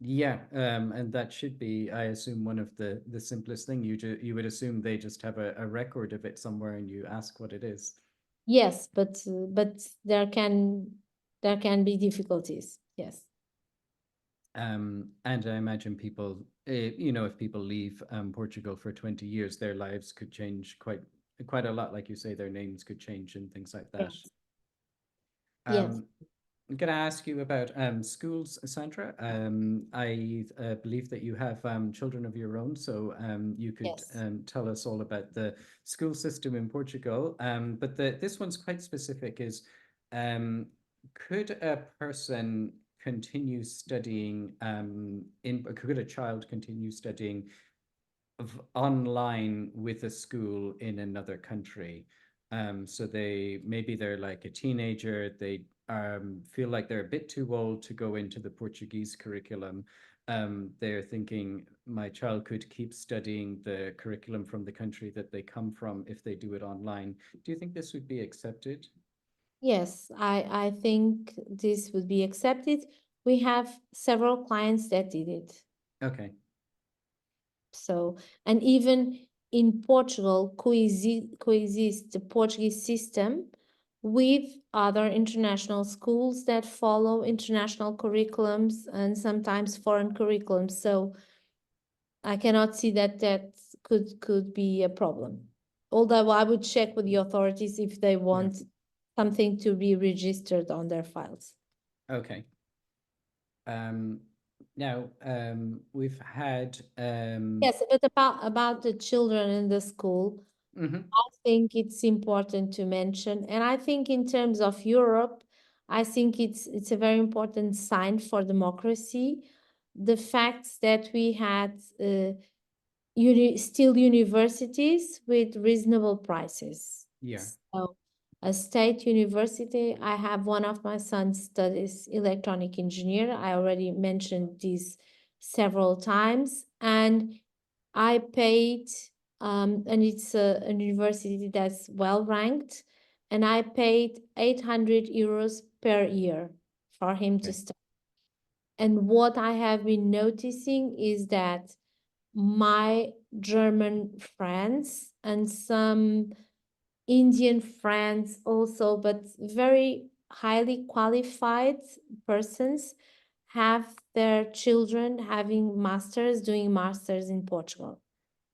Yeah, and that should be, I assume, one of the simplest thing. You would assume they just have a record of it somewhere and you ask what it is. Yes, but there can be difficulties. Yes. And I imagine people, if people leave Portugal for 20 years, their lives could change quite a lot. Like you say, their names could change and things like that. Yes. Yes. Um, I'm going to ask you about schools, Sandra. I believe that you have children of your own, so you could Yes. tell us all about the school system in Portugal. But this one's quite specific, is could a person continue studying could a child continue studying online with a school in another country? So maybe they're like a teenager, they feel like they're a bit too old to go into the Portuguese curriculum. They're thinking my child could keep studying the curriculum from the country that they come from if they do it online. Do you think this would be accepted? Yes, I think this would be accepted. We have several clients that did it. Okay. So, and even in Portugal, coexist the Portuguese system with other international schools that follow international curriculums and sometimes foreign curriculums. So I cannot see that could be a problem. Although I would check with the authorities if they want something to be registered on their files. Okay. Now, we've had Yes, but about the children in the school, mhm, I think it's important to mention, and I think in terms of Europe, I think it's a very important sign for democracy, the fact that we had still universities with reasonable prices. yeah. So a state university, I have one of my sons studies electronic engineer. I already mentioned this several times, and I paid, and it's a university that's well ranked, and I paid 800 euros per year for him to Okay. study. And what I have been noticing is that my German friends and some Indian friends also, but very highly qualified persons have their children having masters, doing masters in Portugal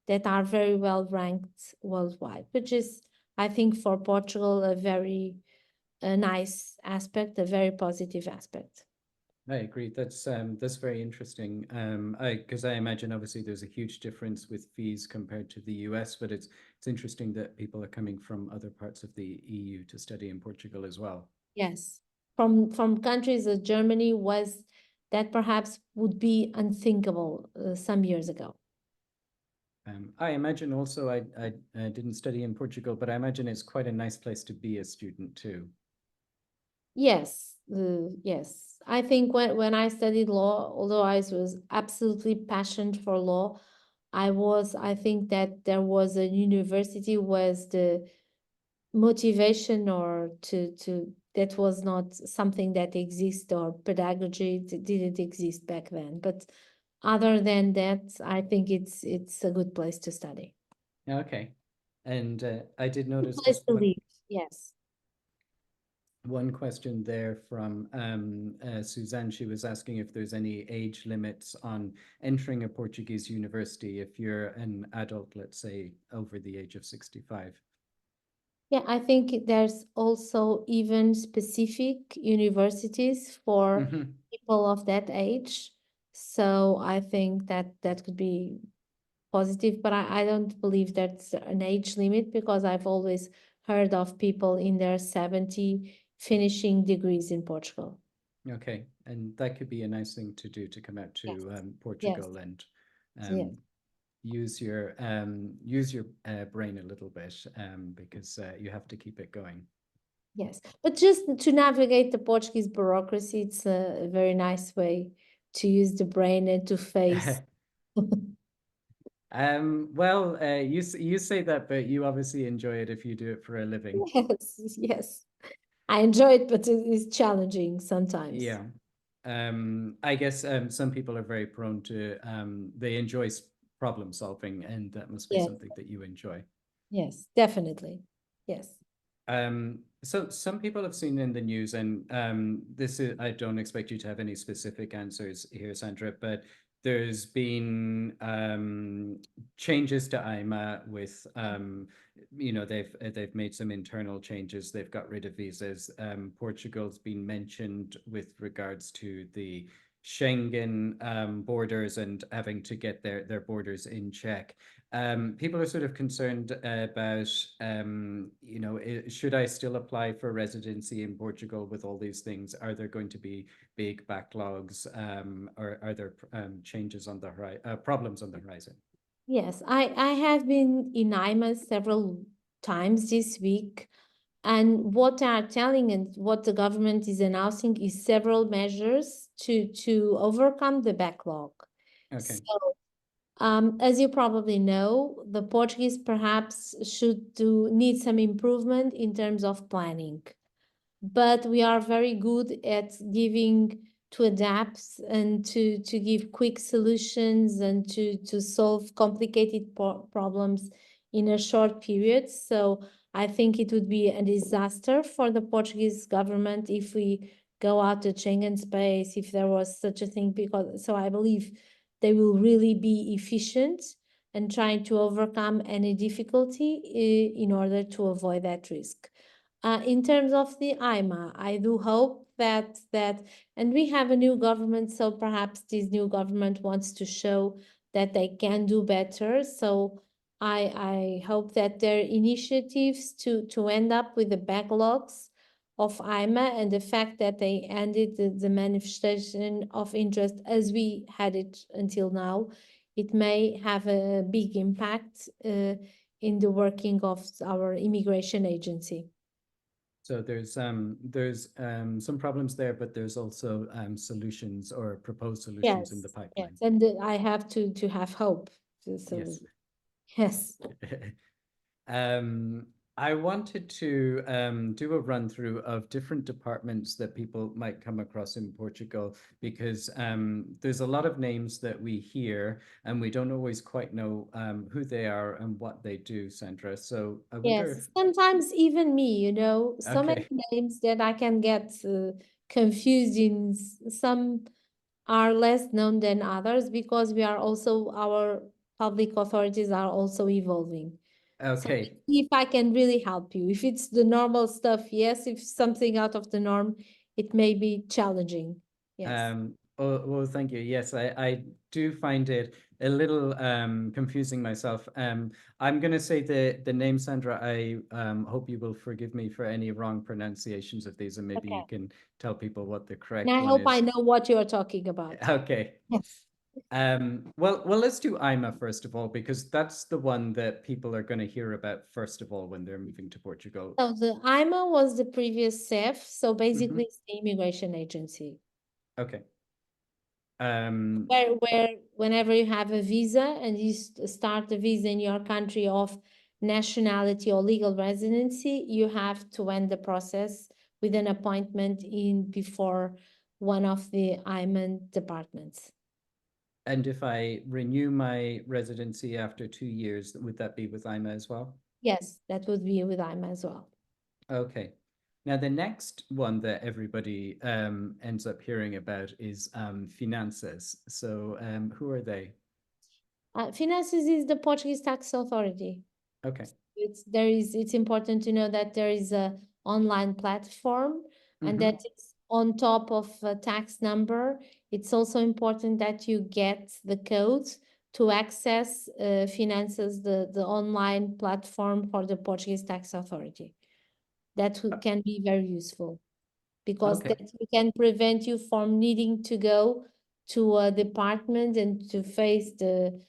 that are very well ranked worldwide, which is, I think, for Portugal, a nice aspect, a very positive aspect. I agree. That's very interesting. Because I imagine obviously there's a huge difference with fees compared to the US, but it's interesting that people are coming from other parts of the EU to study in Portugal as well. Yes, from countries as Germany was that perhaps would be unthinkable some years ago. I imagine also I didn't study in Portugal, but I imagine it's quite a nice place to be a student too. Yes, yes. I think when I studied law, although I was absolutely passionate for law, I think that there was a university was the motivation or to that was not something that exists or pedagogy didn't exist back then. But other than that, I think it's a good place to study. Okay. And I did Good notice place just to live. Yes. one question there from Suzanne. She was asking if there's any age limits on entering a Portuguese university if you're an adult, let's say, over the age of 65. Yeah, I think there's also even specific universities for Mm-hmm. people of that age. So I think that could be positive, but I don't believe that's an age limit because I've always heard of people in their 70 finishing degrees in Portugal. Okay, and that could be a nice thing to do to come out Yes, to yes, Portugal and yes, use your brain a little bit because you have to keep it going. yes. But just to navigate the Portuguese bureaucracy, it's a very nice way to use the brain and to face. Well, you say that, but you obviously enjoy it if you do it for a living. Yes, yes. I enjoy it, but it is challenging sometimes. Yeah. I guess some people are very prone to they enjoy problem solving, and that must be Yes, something that you enjoy. yes, definitely. Yes. So some people have seen in the news, and this is, I don't expect you to have any specific answers here, Sandra, but there's been changes to AIMA with, they've made some internal changes. They've got rid of visas. Portugal's been mentioned with regards to the Schengen borders and having to get their borders in check. People are sort of concerned about, should I still apply for residency in Portugal with all these things? Are there going to be big backlogs, or are there changes on the problems on the horizon? Yes, I have been in AIMA several times this week, and what they are telling and what the government is announcing is several measures to overcome the backlog. Okay. So, as you probably know, the Portuguese perhaps need some improvement in terms of planning, but we are very good at giving to adapt and to give quick solutions and to solve complicated problems in a short period. So I think it would be a disaster for the Portuguese government if we go out to Schengen space, if there was such a thing, because so I believe they will really be efficient and trying to overcome any difficulty in order to avoid that risk. In terms of the AIMA, I do hope that, and we have a new government, so perhaps this new government wants to show that they can do better. So I hope that their initiatives to end up with the backlogs of AIMA and the fact that they ended the manifestation of interest as we had it until now, it may have a big impact in the working of our immigration agency. So there's some problems there, but there's also solutions or proposed solutions in the Yes, yes, pipeline. and I have to have hope. So Yes. yes, Um, I wanted to do a run through of different departments that people might come across in Portugal, because there's a lot of names that we hear and we don't always quite know who they are and what they do, Sandra. So I wonder yes. Sometimes even me, if, so many okay, names that I can get confused in. Some are less known than others because our public authorities are also evolving. So okay. if I can really help you, if it's the normal stuff, yes. If something out of the norm, it may be challenging. Yes. Well, thank you. Yes, I do find it a little confusing myself. I'm going to say the name, Sandra. I hope you will forgive me for any wrong pronunciations of these, and maybe you Okay. can tell people what the And correct I one hope I is. know what you are talking about. Okay. Yes. Well, let's do AIMA first of all, because that's the one that people are going to hear about first of all when they're moving to Portugal. So the AIMA was the previous CEF, so Hmm. basically it's the immigration agency. Okay. Um, Where whenever you have a visa and you start the visa in your country of nationality or legal residency, you have to end the process with an appointment in before one of the AIMA departments. and if I renew my residency after 2 years, would that be with AIMA as well? Yes, that would be with AIMA as well. Okay. Now, the next one that everybody ends up hearing about is Finanças. So, who are they? Finanças is the Portuguese tax authority. Okay. It's important to know that there is a online platform and Hmm. that it's on top of a tax number. It's also important that you get the code to access Finanças, the online platform for the Portuguese tax authority. That can be very useful because Okay. that can prevent you from needing to go to a department and to face the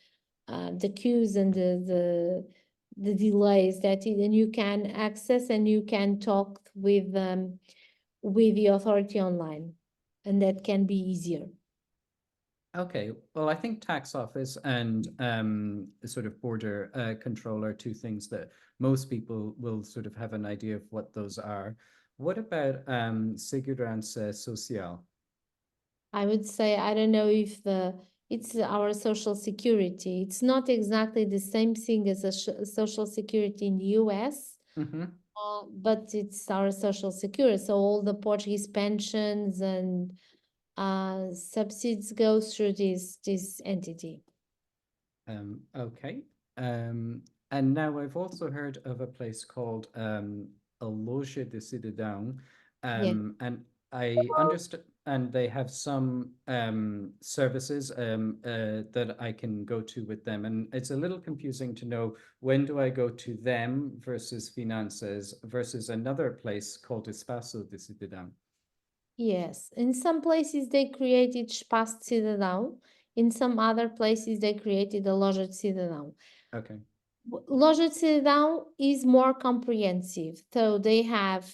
queues and the delays then you can access and you can talk with the authority online, and that can be easier. Okay. Well, I think tax office and the sort of border control are two things that most people will sort of have an idea of what those are. What about Segurança Social? I would say I don't know if it's our social security. It's not exactly the same thing as a social security in the US. Hmm. But it's our social security. So all the Portuguese pensions and subsidies go through this entity. Okay. And now I've also heard of a place called a Loja de Cidadão. Yeah. And I understand and they have some services that I can go to with them. And it's a little confusing to know when do I go to them versus Finanças versus another place called Espaço de Cidadão. Yes, in some places they created Espaço de Cidadão. In some other places they created a Loja de Cidadão. Okay. Loja de Cidadão is more comprehensive. So they have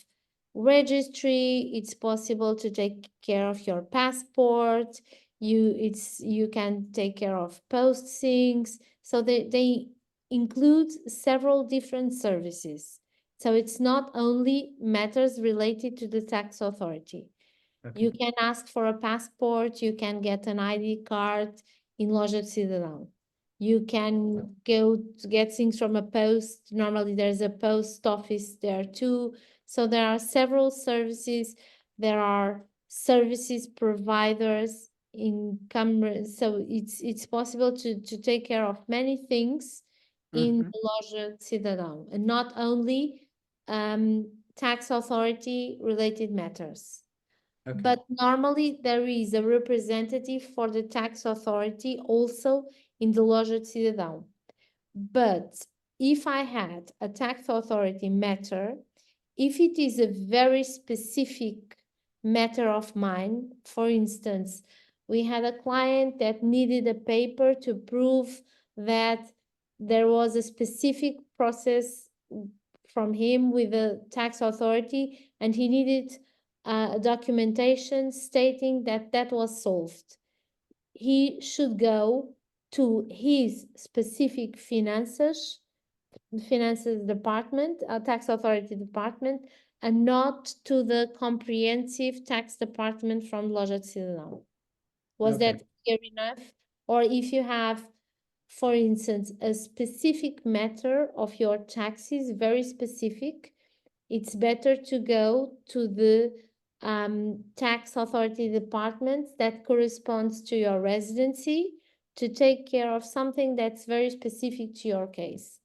registry, it's possible to take care of your passport, you can take care of postings. So they include several different services. So it's not only matters related to the tax authority. Okay. You can ask for a passport, you can get an ID card in Loja de Cidadão. You can go to get things from a post. Normally there's a post office there too. So there are several services. There are services providers in camera. So it's possible to take care of many things in Loja de Cidadão, and not only tax authority related matters. Okay. But normally there is a representative for the tax authority also in the Loja de Cidadão. But if I had a tax authority matter, if it is a very specific matter of mine, for instance, we had a client that needed a paper to prove that there was a specific process from him with the tax authority, and he needed documentation stating that that was solved. He should go to his specific finances department, tax authority department, and not to the comprehensive tax department from Loja de Cidadão. Was Okay. that clear enough? Or if you have, for instance, a specific matter of your taxes, very specific, it's better to go to the tax authority department that corresponds to your residency to take care of something that's very specific to your case.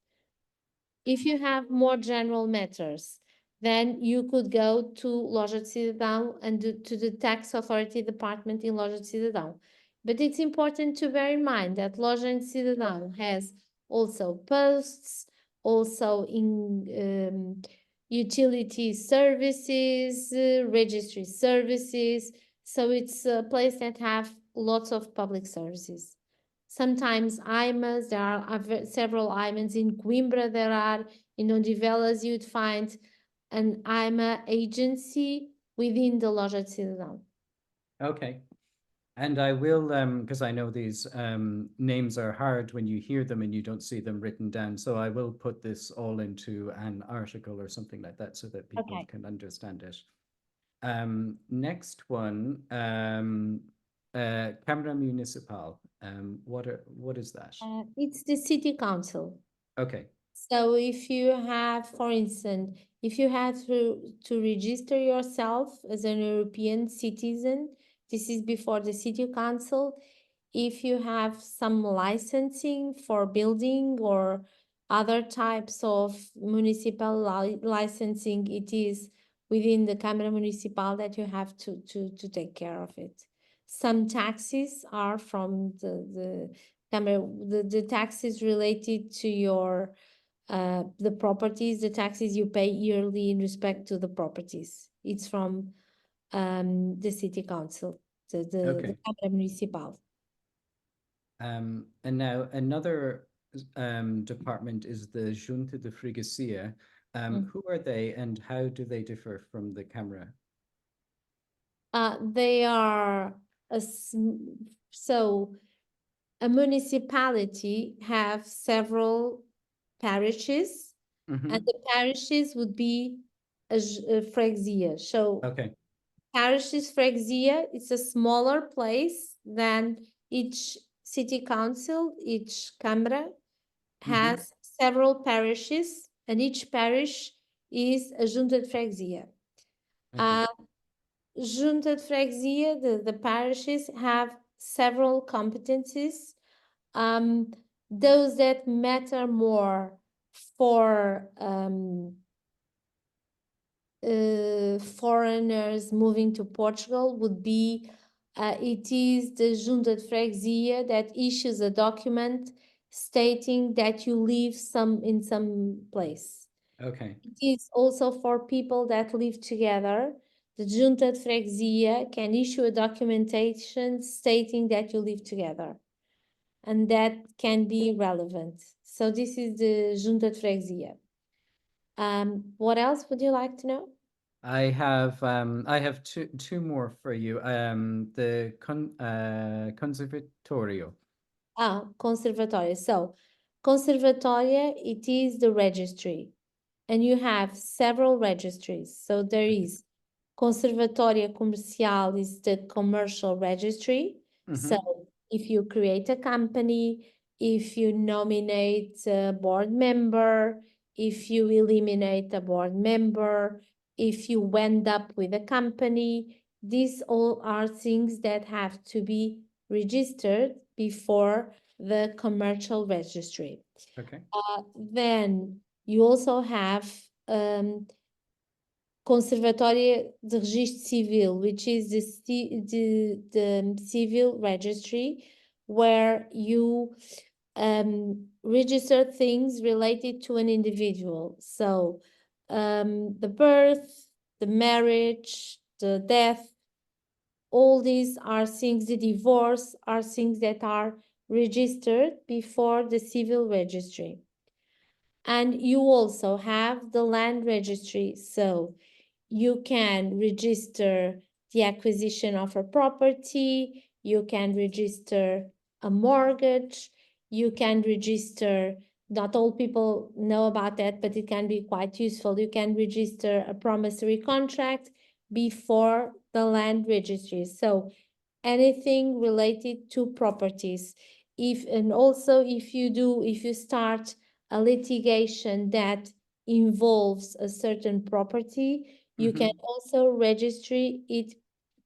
If you have more general matters, then you could go to Loja de Cidadão and to the tax authority department in Loja de Cidadão. But it's important to bear in mind that Loja de Cidadão has also posts, also in utility services, registry services. So it's a place that have lots of public services. Sometimes AIMAs, there are several AIMAs in Coimbra, there are in Odivelas, you'd find an AIMA agency within the Loja de Cidadão. Okay. And I will, because I know these names are hard when you hear them and you don't see them written down. So I will put this all into an article or something like that so that people can understand it. Next one, Câmara Municipal. What is that? It's the city council. Okay. So if you have, for instance, if you have to register yourself as an European citizen, this is before the city council. If you have some licensing for building or other types of municipal licensing, it is within the Câmara Municipal that you have to take care of it. Some taxes are from the taxes related to your the properties, the taxes you pay yearly in respect to the properties. It's from the city council, the Câmara Municipal. And now another department is the Junta de Freguesia. Who are they and how do they differ from the Câmara? They are so a municipality have several parishes, and the parishes would be a freguesia. So parishes freguesia, it's a smaller place than each city council, each Câmara has several parishes, and each parish is a Junta de Freguesia. Junta de Freguesia, the parishes have several competencies. Those that matter more for foreigners moving to Portugal would be it is the Junta de Freguesia that issues a document stating that you live in some place. Okay. It is also for people that live together. The Junta de Freguesia can issue a documentation stating that you live together, and that can be relevant. So this is the Junta de Freguesia. What else would you like to know? I have two more for you. The Conservatorio. Conservatória. So, Conservatória, it is the registry, and you have several registries. So there is Conservatória Comercial is the commercial registry. So if you create a company, if you nominate a board member, if you eliminate a board member, if you end up with a company, these all are things that have to be registered before the commercial registry. Okay. Then you also have Conservatória de Registro Civil, which is the civil registry where you register things related to an individual. So the birth, the marriage, the death, all these are things, the divorce are things that are registered before the civil registry. And you also have the land registry. So you can register the acquisition of a property, you can register a mortgage, you can register, not all people know about that, but it can be quite useful. You can register a promissory contract before the land registry. So anything related to properties. And also if you start a litigation that involves a certain property, you can also register it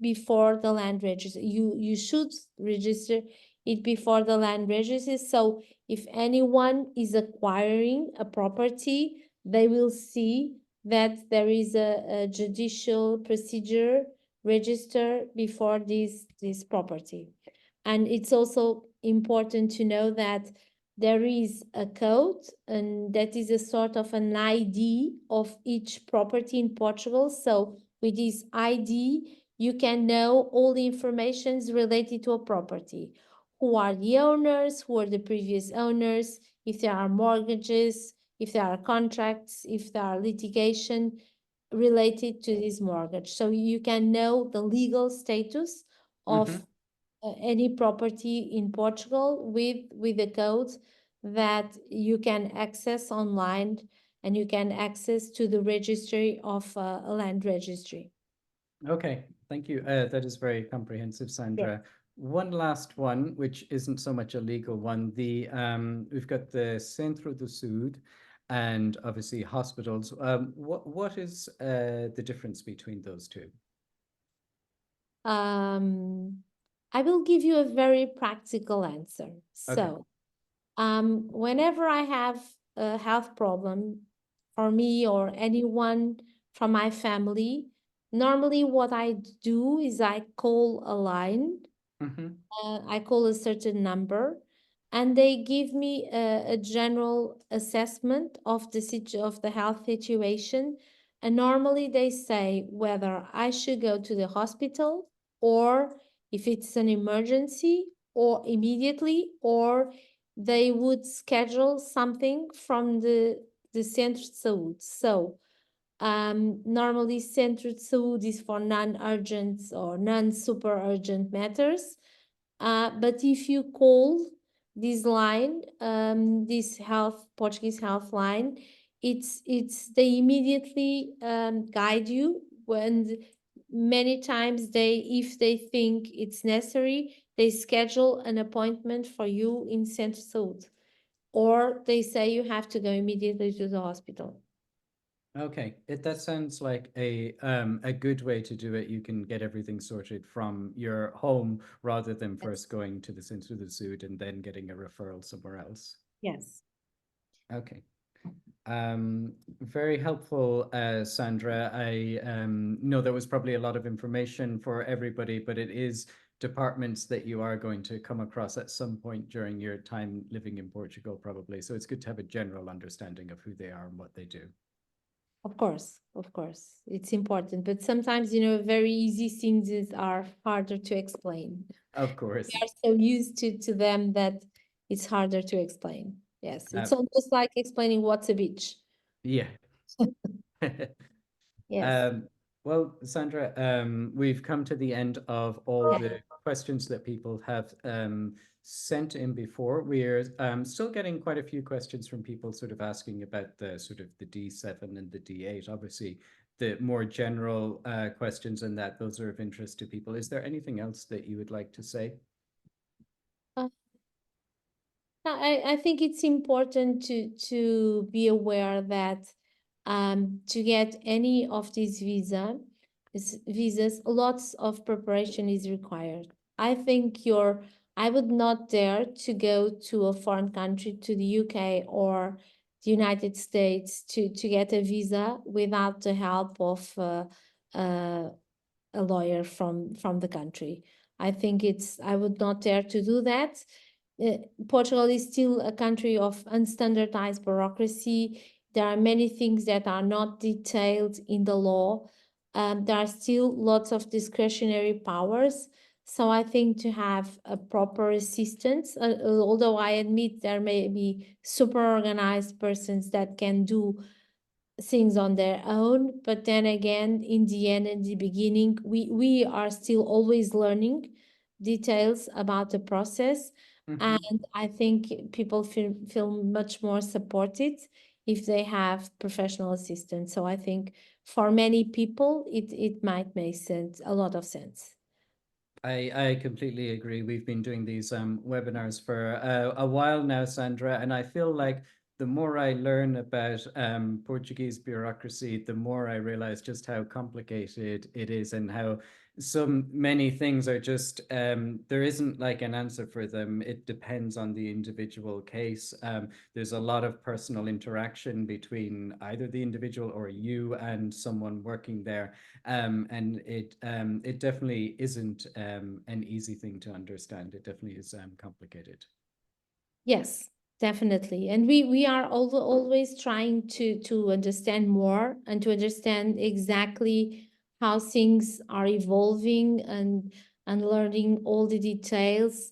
before the land registry. You should register it before the land registry. So if anyone is acquiring a property, they will see that there is a judicial procedure register before this property. And it's also important to know that there is a code, and that is a sort of an ID of each property in Portugal. So with this ID, you can know all the informations related to a property. Who are the owners? Who are the previous owners? If there are mortgages, if there are contracts, if there are litigation related to this mortgage. So you can know the legal status of any property in Portugal with the code that you can access online, and you can access to the registry of a land registry. Okay, thank you. That is very comprehensive, Sandra. One last one, which isn't so much a legal one. We've got the Centro do Sud and obviously hospitals. What is the difference between those two? I will give you a very practical answer. Okay. So, whenever I have a health problem for me or anyone from my family, normally what I do is I call a line. I call a certain number, and they give me a general assessment of the health situation. And normally they say whether I should go to the hospital, or if it's an emergency, or immediately, or they would schedule something from the Centro de Saúde. So normally Centro de Saúde is for non-urgent or non-super urgent matters. But if you call this line, this Portuguese health line, they immediately guide you. When many times if they think it's necessary, they schedule an appointment for you in Centro Saúde, or they say you have to go immediately to the hospital. Okay, that sounds like a good way to do it. You can get everything sorted from your home rather than first going to the Centro do Sud and then getting a referral somewhere else. Yes. Okay. Very helpful, Sandra. I know there was probably a lot of information for everybody, but it is departments that you are going to come across at some point during your time living in Portugal, probably. So it's good to have a general understanding of who they are and what they do. Of course, it's important, but sometimes, you know, very easy things are harder to explain. Of course. We are so used to them that it's harder to explain. Yes, it's almost like explaining what's a beach. Yeah. Yes. Well, Sandra, we've come to the end of all the questions that people have sent in before. We're still getting quite a few questions from people sort of asking about the sort of the D7 and the D8. Obviously, the more general questions and that those are of interest to people. Is there anything else that you would like to say? I think it's important to be aware that to get any of these visas, lots of preparation is required. I think I would not dare to go to a foreign country, to the UK or the United States to get a visa without the help of a lawyer from the country. I think I would not dare to do that. Portugal is still a country of unstandardized bureaucracy. There are many things that are not detailed in the law. There are still lots of discretionary powers. So I think to have a proper assistance, although I admit there may be super organized persons that can do things on their own, but then again, in the end, in the beginning, we are still always learning details about the process. And I think people feel much more supported if they have professional assistance. So I think for many people, it might make sense, a lot of sense. I completely agree. We've been doing these webinars for a while now, Sandra, and I feel like the more I learn about Portuguese bureaucracy, the more I realize just how complicated it is and how so many things are just there isn't like an answer for them. It depends on the individual case. There's a lot of personal interaction between either the individual or you and someone working there. And it definitely isn't an easy thing to understand. It definitely is complicated. Yes, definitely. And we are always trying to understand more and to understand exactly how things are evolving and learning all the details.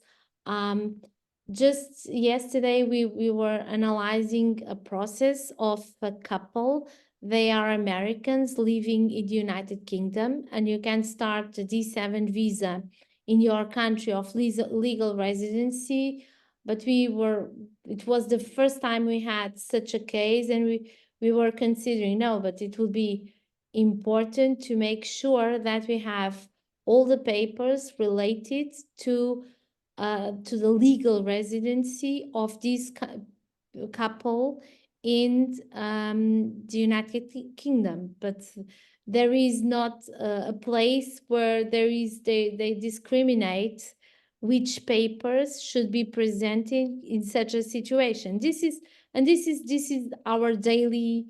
Just yesterday, we were analyzing a process of a couple. They are Americans living in the United Kingdom, and you can start a D7 visa in your country of legal residency. But it was the first time we had such a case, and we were considering, no, but it will be important to make sure that we have all the papers related to the legal residency of this couple in the United Kingdom. But there is not a place where they discriminate which papers should be presented in such a situation. This is our daily.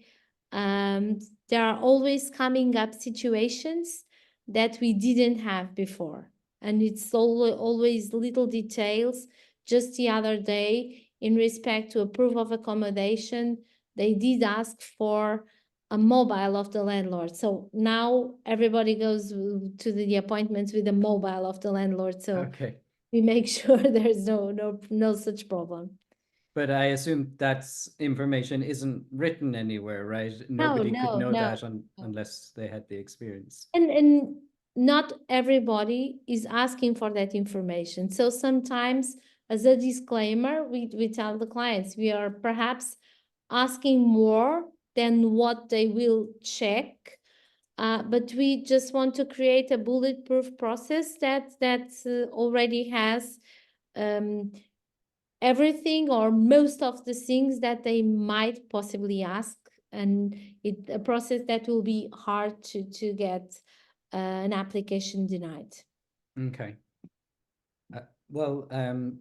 There are always coming up situations that we didn't have before, and it's always little details. Just the other day, in respect to a proof of accommodation, they did ask for a mobile of the landlord. So now everybody goes to the appointments with a mobile of the landlord. So Okay. we make sure there's no such problem. But I assume that's information isn't written anywhere, right? Nobody could know that unless they had the experience. And not everybody is asking for that information. So sometimes, as a disclaimer, we tell the clients we are perhaps asking more than what they will check. But we just want to create a bulletproof process that already has everything or most of the things that they might possibly ask, and a process that will be hard to get an application denied. Okay. Well,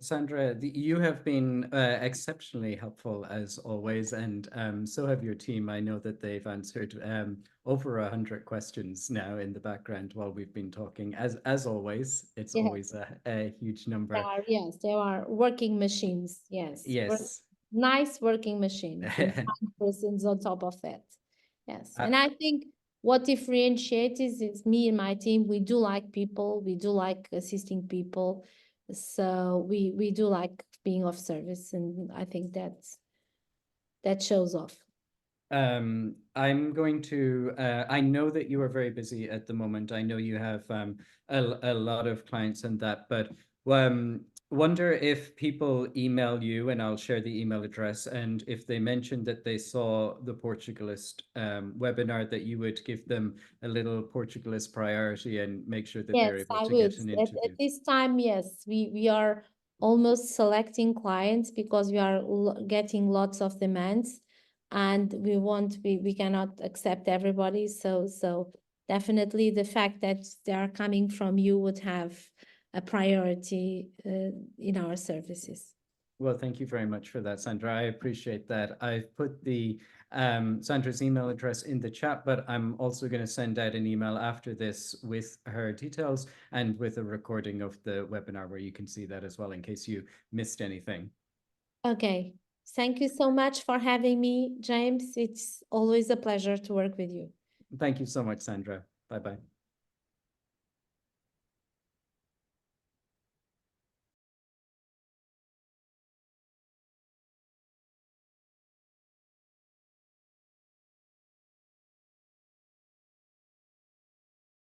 Sandra, you have been exceptionally helpful as always, and so have your team. I know that they've answered over 100 questions now in the background while we've been talking. As always, it's Yes, always a huge number. yes, there are working machines. Yes, Yes. nice working machines and fine persons on top of that. Yes, Uh, and I think what differentiates is me and my team. We do like people. We do like assisting people. So we do like being of service, and I think that shows off. I'm going to, I know that you are very busy at the moment. I know you have a lot of clients and that, but wonder if people email you, and I'll share the email address, and if they mention that they saw the Portugalist webinar, that you would give them a little Portugalist priority and make sure that they're Yes, able I to would. get an At interview. this time, yes, we are almost selecting clients because we are getting lots of demands, and we cannot accept everybody. So definitely the fact that they are coming from you would have a priority in our services. Well, thank you very much for that, Sandra. I appreciate that. I've put the Sandra's email address in the chat, but I'm also going to send out an email after this with her details and with a recording of the webinar where you can see that as well in case you missed anything. Okay. Thank you so much for having me, James. It's always a pleasure to work with you. Thank you so much, Sandra. Bye-bye.